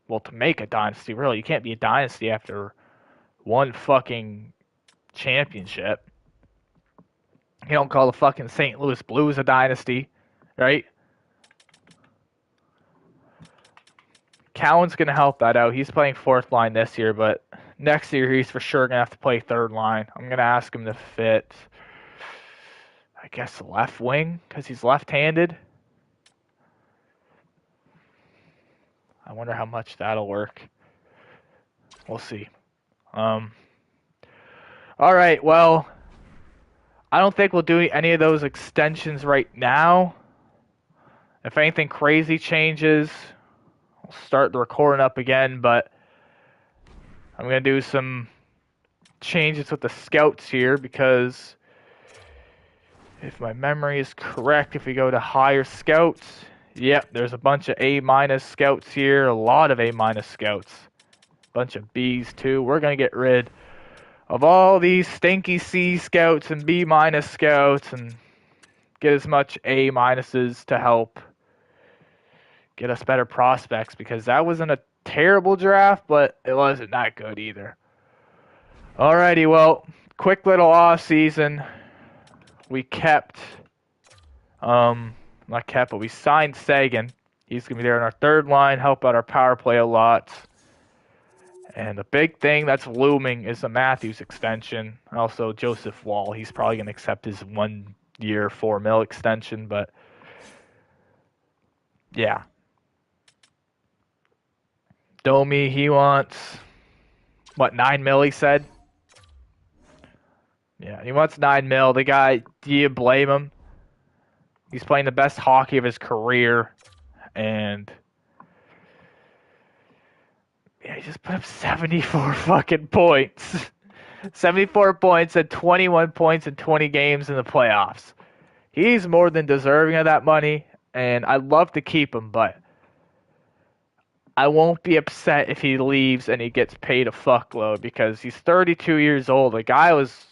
Well, to make a dynasty, really. You can't be a dynasty after one fucking championship. You don't call the fucking St. Louis Blues a dynasty, right? Cowan's going to help that out. He's playing fourth line this year, but next year he's for sure going to have to play third line. I'm going to ask him to fit, I guess, left wing, because he's left-handed. I wonder how much that'll work. We'll see. All right, well, I don't think we'll do any of those extensions right now. If anything crazy changes, I'll start the recording up again, but I'm going to do some changes with the scouts here because if my memory is correct, if we go to higher scouts, yep, there's a bunch of A- scouts here, a lot of A- scouts, a bunch of Bs too. We're going to get rid of all these stinky C scouts and B- scouts and get as much A- to help get us better prospects, because that wasn't a terrible draft, but it wasn't that good either. Alrighty, well, quick little off season. We kept, not kept, but we signed Seguin. He's going to be there on our third line, help out our power play a lot. And the big thing that's looming is the Matthews extension. Also, Joseph Wall. He's probably going to accept his 1 year, $4 million extension, but yeah. Domi, he wants, $9 million, he said? Yeah, he wants $9 million. The guy, do you blame him? He's playing the best hockey of his career, and yeah, he just put up 74 fucking points. 74 points and 21 points in 20 games in the playoffs. He's more than deserving of that money, and I'd love to keep him, but I won't be upset if he leaves and he gets paid a fuckload, because he's 32 years old. The guy was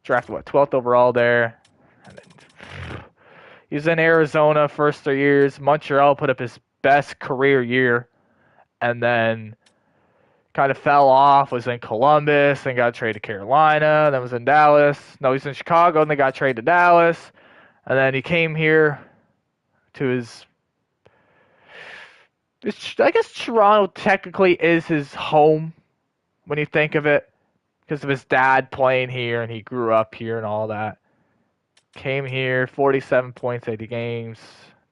drafted, 12th overall there. And then he was in Arizona first 3 years. Montreal put up his best career year, and then kind of fell off, was in Columbus, then got traded to Carolina, then was in Dallas. No, he's in Chicago, and then got traded to Dallas. And then he came here to his... I guess Toronto technically is his home when you think of it, because of his dad playing here, and he grew up here and all that. Came here, 47 points, 80 games,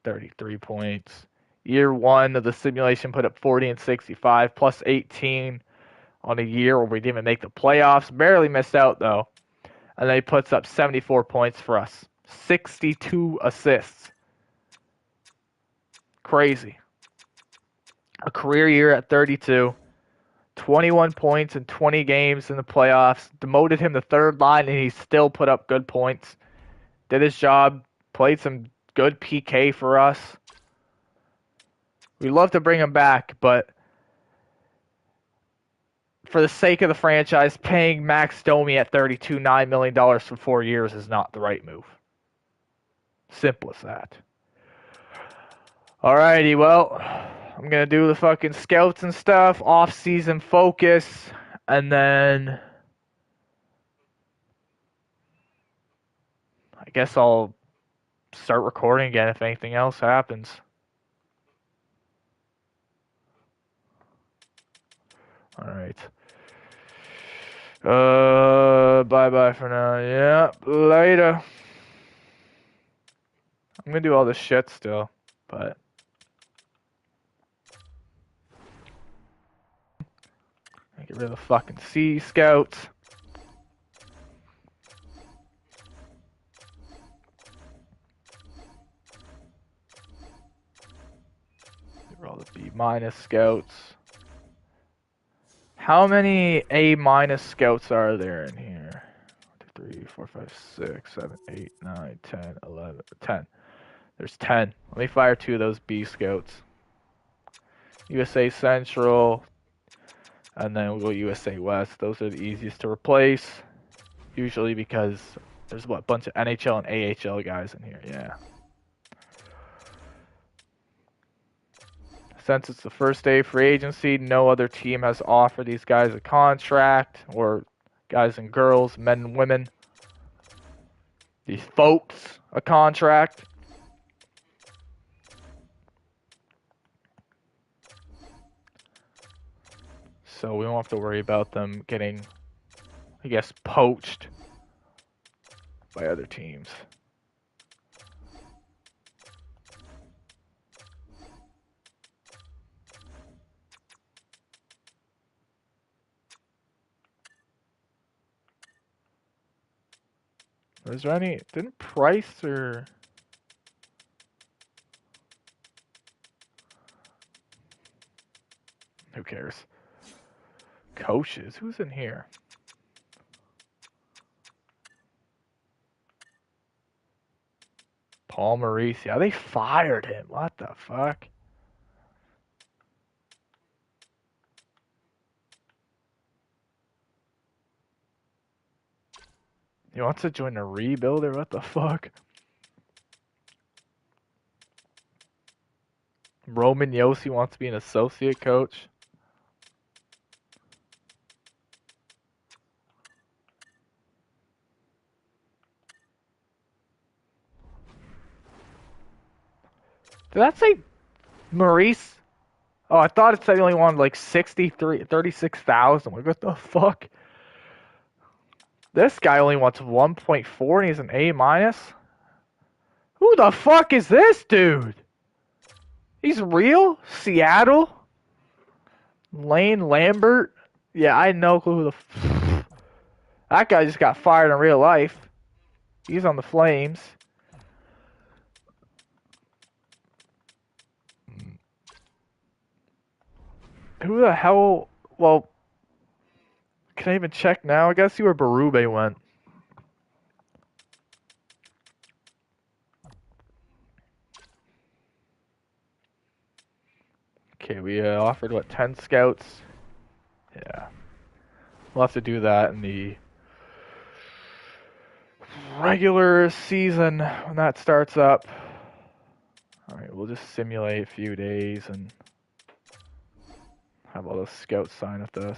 33 points. Year one of the simulation put up 40 and 65, plus 18 on a year where we didn't even make the playoffs. Barely missed out, though. And then he puts up 74 points for us. 62 assists. Crazy. A career year at 32. 21 points in 20 games in the playoffs. Demoted him to third line, and he still put up good points. Did his job. Played some good PK for us. We'd love to bring him back, but for the sake of the franchise, paying Max Domi at $32.9 million for 4 years is not the right move. Simple as that. Alrighty, well, I'm going to do the fucking scouts and stuff, off-season focus, and then I guess I'll start recording again if anything else happens. Alright. Bye-bye for now. Yeah, later. I'm going to do all this shit still, but get rid of the fucking Sea Scouts. Get rid of all the B- scouts. How many A- scouts are there in here? 1, 2, 3, 4, 5, 6, 7, 8, 9, 10, 11, 10. There's 10. Let me fire 2 of those B scouts. USA Central, and then we'll go USA West. Those are the easiest to replace, usually because there's what, a bunch of NHL and AHL guys in here. Yeah. Since it's the first day of free agency, no other team has offered these guys a contract, or guys and girls, men and women, these folks, a contract. So we won't have to worry about them getting, I guess, poached by other teams. Was there any, didn't Price or... Who cares? Coaches, who's in here? Paul Maurice. Yeah, they fired him. What the fuck? He wants to join a rebuilder? What the fuck? Roman Yossi wants to be an associate coach? Did that say Maurice? Oh, I thought it said he only wanted like 36,000. Like, what the fuck? This guy only wants 1.4 and he's an A-. Who the fuck is this dude? He's real? Seattle? Lane Lambert? Yeah, I know who the... That guy just got fired in real life. He's on the Flames. Who the hell... Well... Can I even check now? I gotta see where Berube went. Okay, we offered, what, 10 scouts? Yeah. We'll have to do that in the regular season when that starts up. Alright, we'll just simulate a few days and have all those scouts sign with us.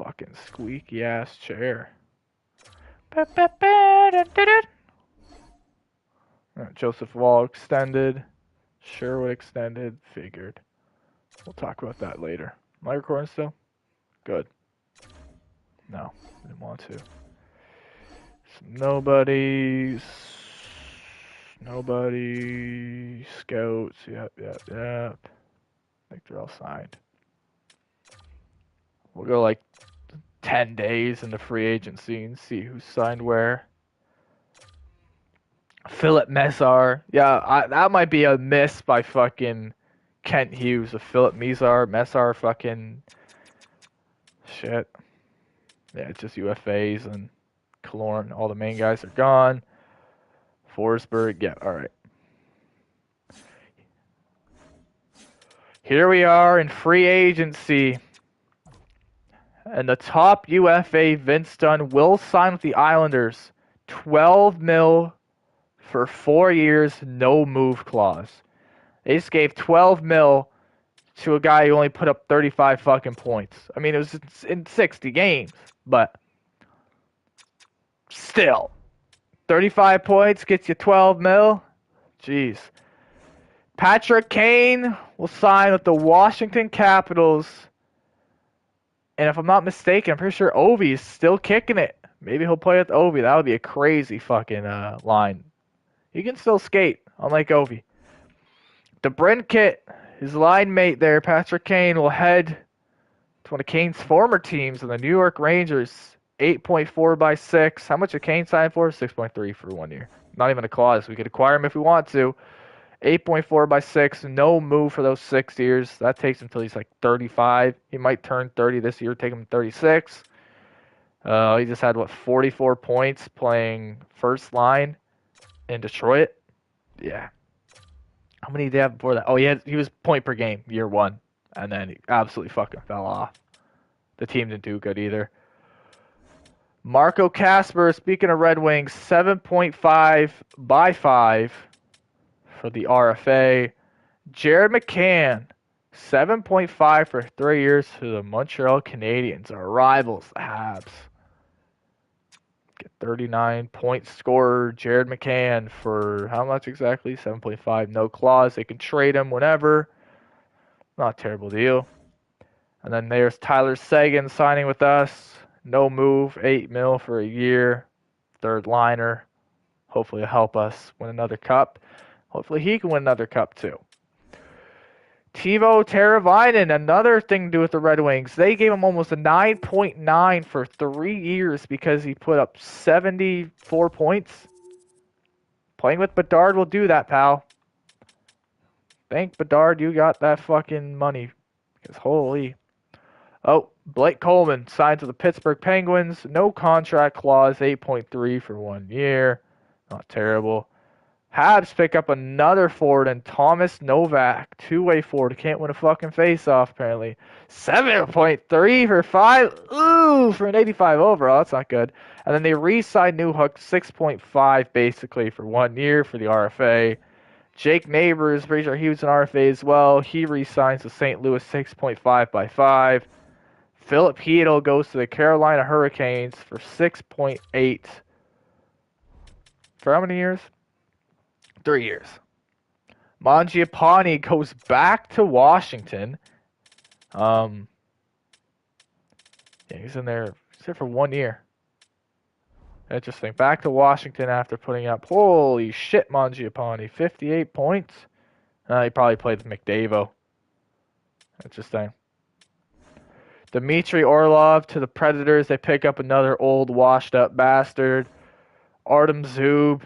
Fucking squeaky ass chair. Joseph Wall extended. Sherwood extended. Figured. We'll talk about that later. Am I recording still? Good. No, didn't want to. Nobody. Nobody. Scouts. Yep. I think they're all signed. We'll go like 10 days into free agency and see who's signed where. Philip Mezar. Yeah, that might be a miss by fucking Kent Hughes. Of Philip Mezar fucking shit. Yeah, it's just UFAs and Killorn. All the main guys are gone. Forsberg. Yeah, alright. Here we are in free agency. And the top UFA, Vince Dunn, will sign with the Islanders. 12 mil for 4 years, no move clause. They just gave 12 mil to a guy who only put up 35 fucking points. I mean, it was in 60 games, but still. 35 points gets you 12 mil. Jeez. Patrick Kane will sign with the Washington Capitals. And if I'm not mistaken, I'm pretty sure Ovi's still kicking it. Maybe he'll play with Ovi. That would be a crazy fucking line. He can still skate, unlike Ovi. DeBrincat, his line mate there, Patrick Kane, will head to one of Kane's former teams, the New York Rangers. 8.4 by 6. How much did Kane sign for? 6.3 for 1 year. Not even a clause. We could acquire him if we want to. 8.4 by 6. No move for those 6 years. That takes him until he's like 35. He might turn 30 this year, take him to 36. He just had, 44 points playing first line in Detroit? Yeah. How many did he have before that? Oh, he was point per game, year 1. And then he absolutely fucking fell off. The team didn't do good either. Marco Kasper, speaking of Red Wings, 7.5 by 5 for the RFA. Jared McCann, 7.5 for 3 years to the Montreal Canadiens, our rivals, the Habs. Get 39 point scorer Jared McCann for how much exactly? 7.5, no clause. They can trade him whenever. Not a terrible deal. And then there's Tyler Seguin signing with us. No move, 8 mil for a year. Third liner. Hopefully it'll help us win another cup. Hopefully he can win another cup too. Teuvo Teravainen, another thing to do with the Red Wings. They gave him almost a 9.9 for 3 years because he put up 74 points. Playing with Bedard will do that, pal. Thank Bedard you got that fucking money. Because holy. Oh, Blake Coleman signed to the Pittsburgh Penguins. No contract clause, 8.3 for 1 year. Not terrible. Habs pick up another forward and Thomas Novak. Two-way forward. Can't win a fucking face-off, apparently. 7.3 for 5. Ooh, for an 85 overall. That's not good. And then they re-signed Newhook, 6.5 basically for 1 year for the RFA. Jake Neighbors, pretty sure he was an RFA as well. He re-signs to St. Louis, 6.5 by 5. Philip Hedl goes to the Carolina Hurricanes for 6.8. For how many years? 3 years. Mangiapane goes back to Washington. Yeah, he's in there. He's there for 1 year. Interesting. Back to Washington after putting up, holy shit, Mangiapane, 58 points. He probably played with McDavid. Interesting. Dmitry Orlov to the Predators. They pick up another old, washed-up bastard. Artem Zub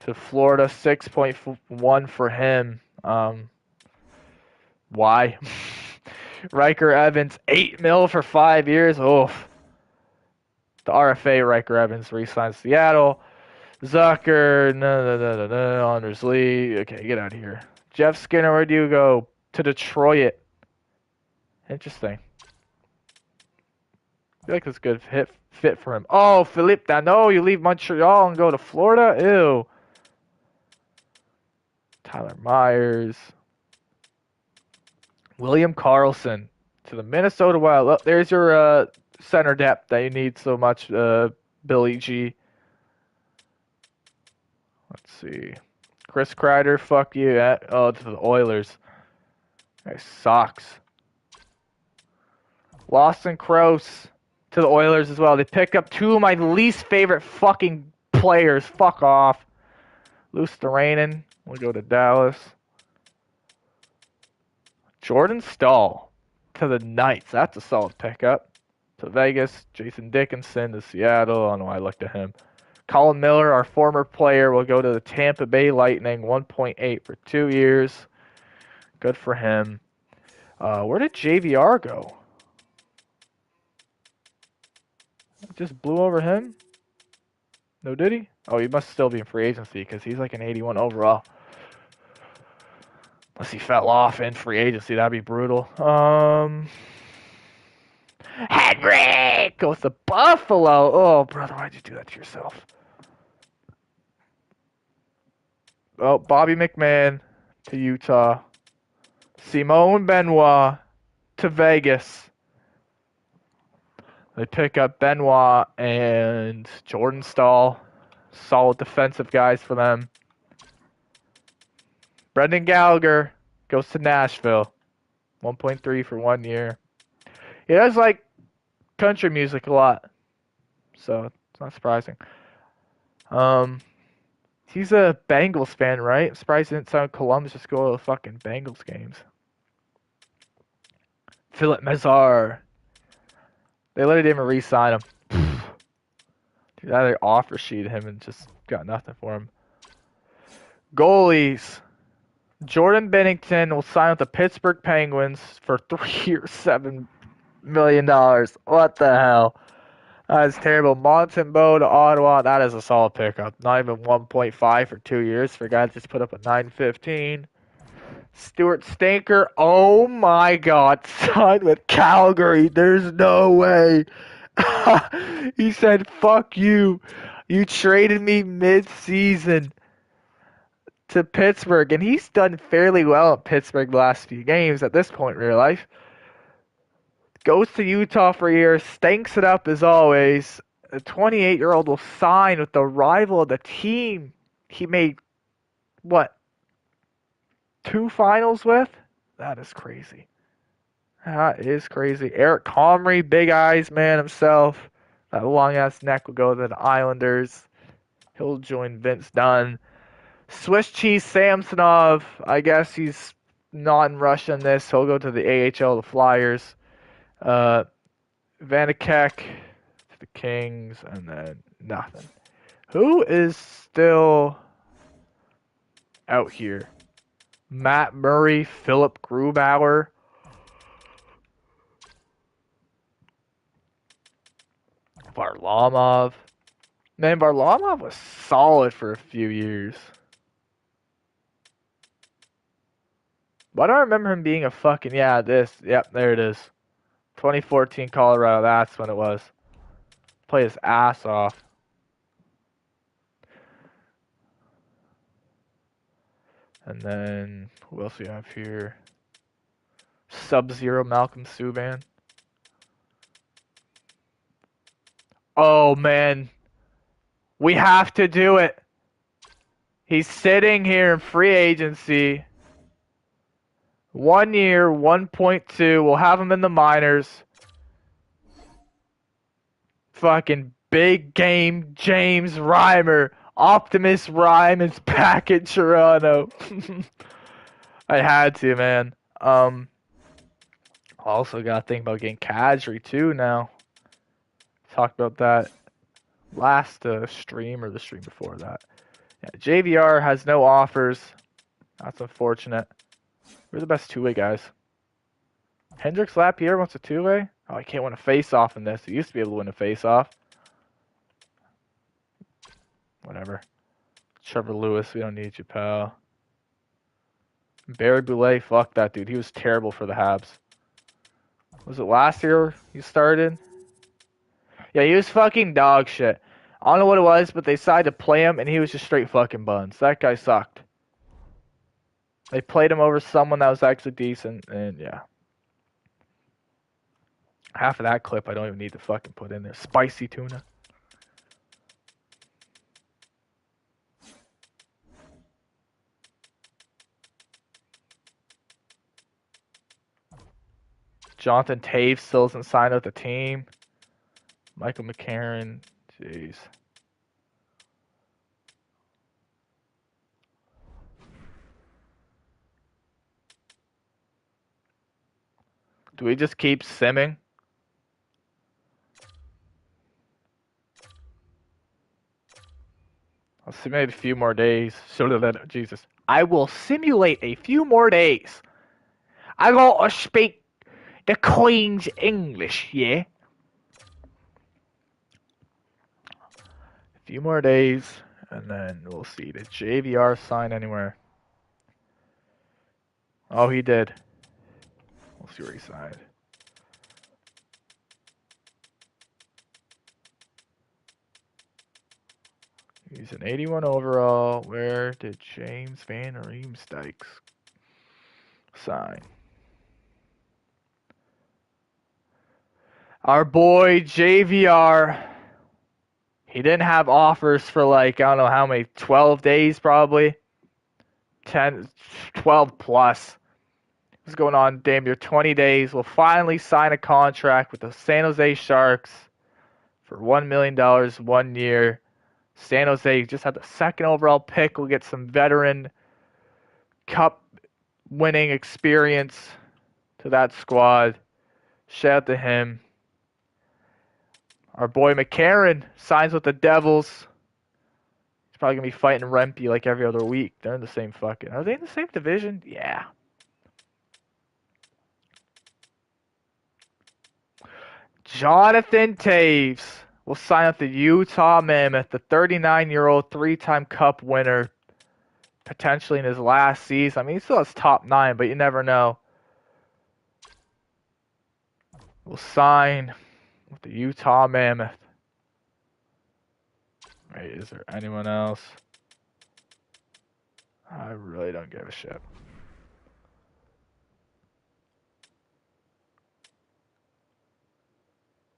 to Florida, 6.1 for him. Why? Riker Evans, 8 mil for 5 years. Oof. The RFA, Riker Evans, re-signs Seattle. Zucker, no. Anders Lee. Okay, get out of here. Jeff Skinner, where do you go? To Detroit. Interesting. I feel like it's a good fit for him. Oh, Philippe Danault, you leave Montreal and go to Florida? Ew. Tyler Myers. William Karlsson to the Minnesota Wild. Oh, there's your center depth that you need so much, Billy G. Let's see. Chris Kreider, fuck you. To the Oilers. That sucks. Lawson Crouse to to the Oilers as well. They picked up two of my least favorite fucking players. Fuck off. Luosterainen will go to Dallas. Jordan Staal to the Knights. That's a solid pickup. To Vegas. Jason Dickinson to Seattle. I don't know why I looked at him. Colin Miller, our former player, will go to the Tampa Bay Lightning. 1.8 for 2 years. Good for him. Where did JVR go? Just blew over him? No, did he? Oh, he must still be in free agency because he's like an 81 overall. Unless he fell off in free agency, that'd be brutal. Henrik goes to Buffalo. Oh, brother, why'd you do that to yourself? Oh, Bobby McMahon to Utah. Simone Benoit to Vegas. They pick up Benoit and Jordan Staal. Solid defensive guys for them. Brendan Gallagher goes to Nashville. 1.3 for 1 year. He does like country music a lot. So it's not surprising. He's a Bengals fan, right? I'm surprised he didn't sign Columbus just go to the fucking Bengals games. Philip Mazar. They literally didn't even re-sign him. Dude, they offer sheeted him and just got nothing for him. Goalies. Jordan Bennington will sign with the Pittsburgh Penguins for 3 years, $7 million. What the hell? That is terrible. Montembeault to Ottawa. That is a solid pickup. Not even 1.5 for 2 years for a guy that just put up a 9.15. Stuart Stinker. Oh my God. Signed with Calgary. There's no way. He said, fuck you. You traded me mid-season to Pittsburgh. And he's done fairly well at Pittsburgh the last few games at this point in real life. Goes to Utah for a year, stinks it up as always. The 28-year-old will sign with the rival of the team he made, what, 2 finals with? That is crazy. That is crazy. Eric Comrie, big eyes man himself. That long-ass neck will go to the Islanders. He'll join Vince Dunn. Swiss Cheese Samsonov, I guess he's not in rush on this. He'll go to the AHL, the Flyers. Vanekek to the Kings, and then nothing. Who is still out here? Matt Murray, Philip Grubauer. Varlamov. Man, Varlamov was solid for a few years. Why do I remember him being a fucking... Yeah, this. Yep, there it is. 2014 Colorado, that's when it was. Play his ass off. And then, who else do we have here? Sub-Zero Malcolm Subban. Oh, man. We have to do it. He's sitting here in free agency. 1 year, 1.2. We'll have him in the minors. Fucking big game James Reimer. Optimus Rhyme is back in Toronto. I had to, man. Also got to think about getting Kadri too now. Talked about that last stream or the stream before that. Yeah, JVR has no offers. That's unfortunate. We're the best two-way guys. Hendricks Lapierre wants a two-way? Oh, I can't win a face-off in this. He used to be able to win a face-off. Whatever. Trevor Lewis, we don't need you, pal. Barry Boulay, fuck that dude. He was terrible for the Habs. Was it last year he started? Yeah, he was fucking dog shit. I don't know what it was, but they decided to play him, and he was just straight fucking buns. That guy sucked. They played him over someone that was actually decent, and yeah. Half of that clip I don't even need to fucking put in there. Spicy tuna. Jonathan Taves still isn't signed with the team. Michael McCarron. Jeez. Do we just keep simming? I'll simulate a few more days. Jesus. I will simulate a few more days. I gotta speak the Queen's English, yeah? A few more days, and then we'll see. Did JVR sign anywhere? Oh, he did. We'll see where he signed. He's an 81 overall. Where did James Van Riemsdykes sign? Our boy JVR. He didn't have offers for like, I don't know how many, 12 days probably. 10, 12 plus. What's going on damn near 20 days. Will finally sign a contract with the San Jose Sharks for $1 million 1 year. San Jose just had the second overall pick. We'll get some veteran cup winning experience to that squad. Shout out to him. Our boy McCarron signs with the Devils. He's probably going to be fighting Rempe like every other week. They're in the same fucking... Are they in the same division? Yeah. Jonathan Toews will sign with the Utah Mammoth, the 39-year-old three-time Cup winner, potentially in his last season. I mean, he still has top 9, but you never know. Will sign with the Utah Mammoth. Wait, is there anyone else? I really don't give a shit.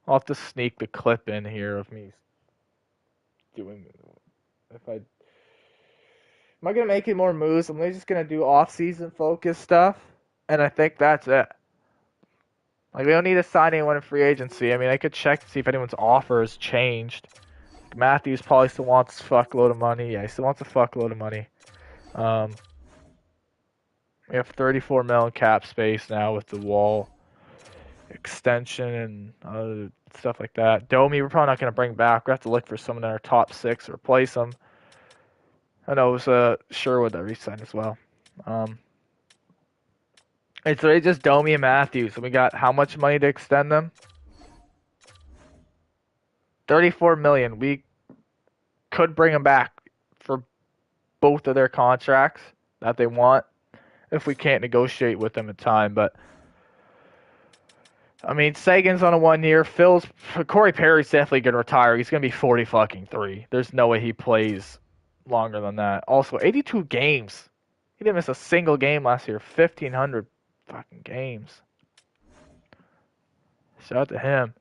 I'll have to sneak the clip in here of me doing... Am I going to make any more moves? I'm just going to do off-season focus stuff, and I think that's it. Like, we don't need to sign anyone in free agency. I mean, I could check to see if anyone's offers changed. Matthews probably still wants a fuckload of money. Yeah, he still wants a fuckload of money. We have 34 million cap space now with the wall extension and stuff like that. Domi, we're probably not going to bring back. We have to look for someone in our top 6 to replace him. I know it was Sherwood that re-signed as well. It's really just Domi and Matthews. And we got how much money to extend them? 34 million. We could bring them back for both of their contracts that they want if we can't negotiate with them in time. But I mean, Sagan's on a 1 year. Corey Perry's definitely gonna retire. He's gonna be 40-3. There's no way he plays longer than that. Also, 82 games. He didn't miss a single game last year. 1,500 fucking games. Shout out to him.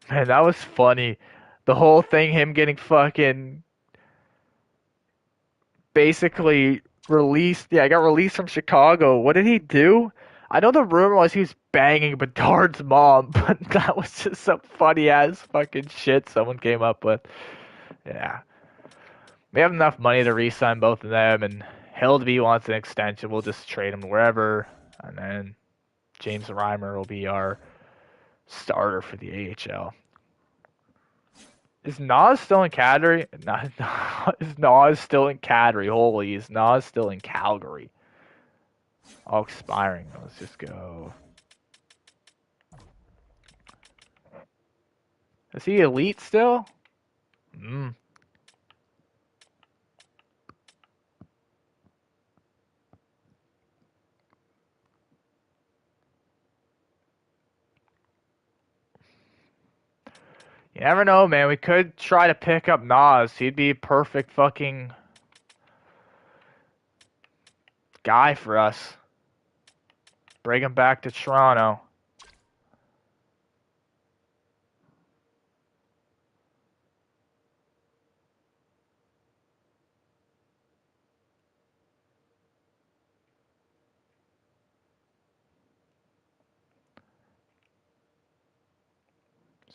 Man, that was funny. The whole thing, him getting fucking basically released. Yeah, I got released from Chicago. What did he do? I know the rumor was he was banging Bedard's mom, but that was just some funny ass fucking shit someone came up with. Yeah. We have enough money to re-sign both of them, and Hildeby wants an extension. We'll just trade him wherever, and then James Reimer will be our starter for the AHL. Is Nas still in Calgary? Is Nas still in Calgary? Holy, is Nas still in Calgary? All expiring. Let's just go. Is he elite still? You never know, man. We could try to pick up Nas. He'd be a perfect fucking guy for us. Bring him back to Toronto.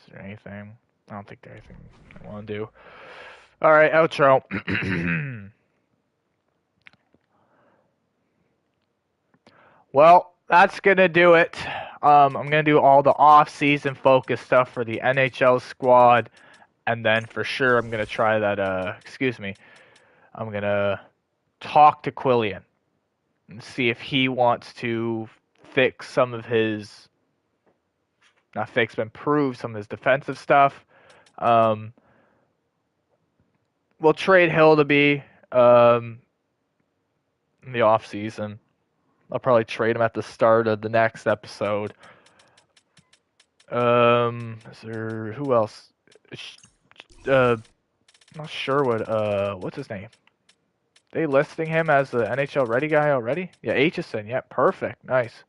Is there anything? I don't think there's anything I want to do. All right, outro. Well, that's gonna do it. I'm gonna do all the off-season focus stuff for the NHL squad, and then for sure I'm gonna try that. Excuse me. I'm gonna talk to Quillian and see if he wants to fix some of his, not fix, but improve some of his defensive stuff. Um, we'll trade Hildeby in the off season. I'll probably trade him at the start of the next episode. Is there who else? Not sure what's his name? They listing him as the NHL ready guy already? Yeah, Aitchison. Yeah, perfect. Nice.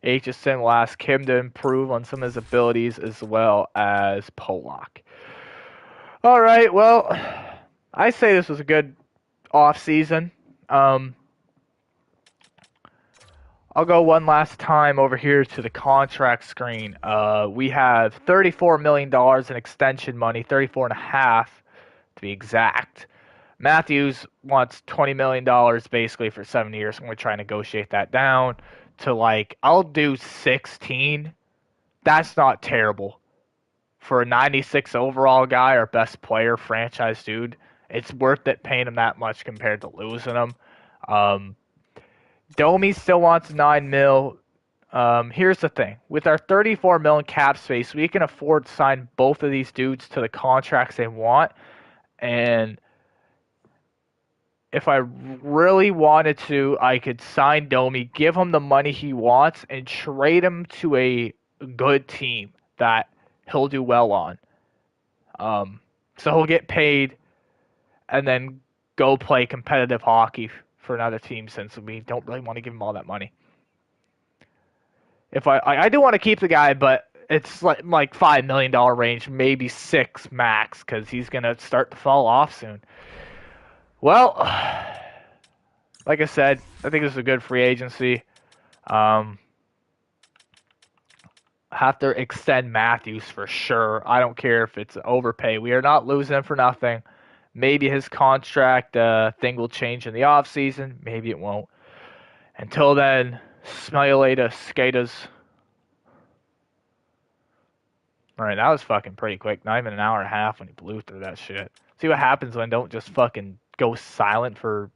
Aitchison will ask him to improve on some of his abilities as well as Polak. All right, well, I say this was a good off season. I'll go one last time over here to the contract screen. We have $34 million in extension money, 34 and a half to be exact. Matthews wants $20 million basically for 7 years. I'm going to try and negotiate that down to I'll do 16. That's not terrible. For a 96 overall guy, our best player, franchise dude, it's worth it paying him that much compared to losing him. Domi still wants 9 mil. Here's the thing. With our 34 mil in cap space, we can afford to sign both of these dudes to the contracts they want. And if I really wanted to, I could sign Domi, give him the money he wants, and trade him to a good team that he'll do well on. So he'll get paid and then go play competitive hockey for another team since we don't really want to give him all that money. If I do want to keep the guy, but it's like $5 million range, maybe 6 max, because he's going to start to fall off soon. Well, like I said, I think this is a good free agency. Have to extend Matthews for sure. I don't care if it's overpay. We are not losing him for nothing. Maybe his contract thing will change in the offseason. Maybe it won't. Until then, smell you later, skaters. Alright, that was fucking pretty quick. Not even an hour and a half when he blew through that shit. See what happens when I don't just fucking go silent for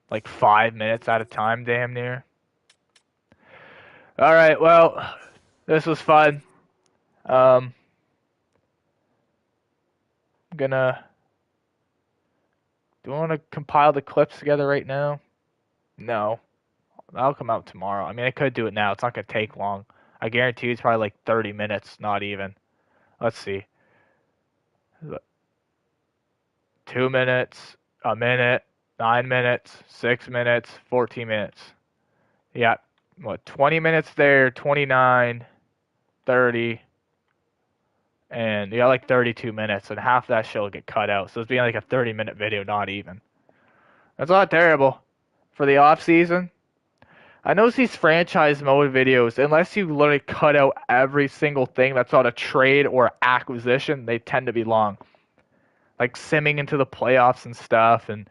5 minutes at a time, damn near. Alright, well, this was fun. I'm gonna... Do I want to compile the clips together right now? No. That'll come out tomorrow. I mean, I could do it now. It's not gonna take long. I guarantee you it's probably 30 minutes, not even. Let's see. 2 minutes, a minute, 9 minutes, 6 minutes, 14 minutes. Yeah, 20 minutes there, 29, 30, and you got 32 minutes, and half that shit will get cut out. So it's being a 30-minute video, not even. That's not terrible for the off season. I know these franchise mode videos, unless you literally cut out every single thing that's not a trade or acquisition, they tend to be long. Simming into the playoffs and stuff, and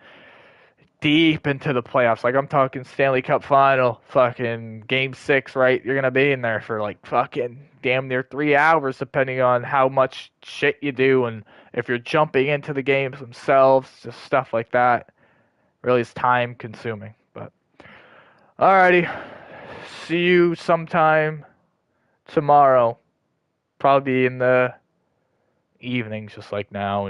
deep into the playoffs. I'm talking Stanley Cup final, fucking Game 6, right? You're going to be in there for fucking damn near 3 hours, depending on how much shit you do, and if you're jumping into the games themselves, just stuff like that. Really is time consuming. But alrighty, see you sometime tomorrow. Probably in the evenings, just like now.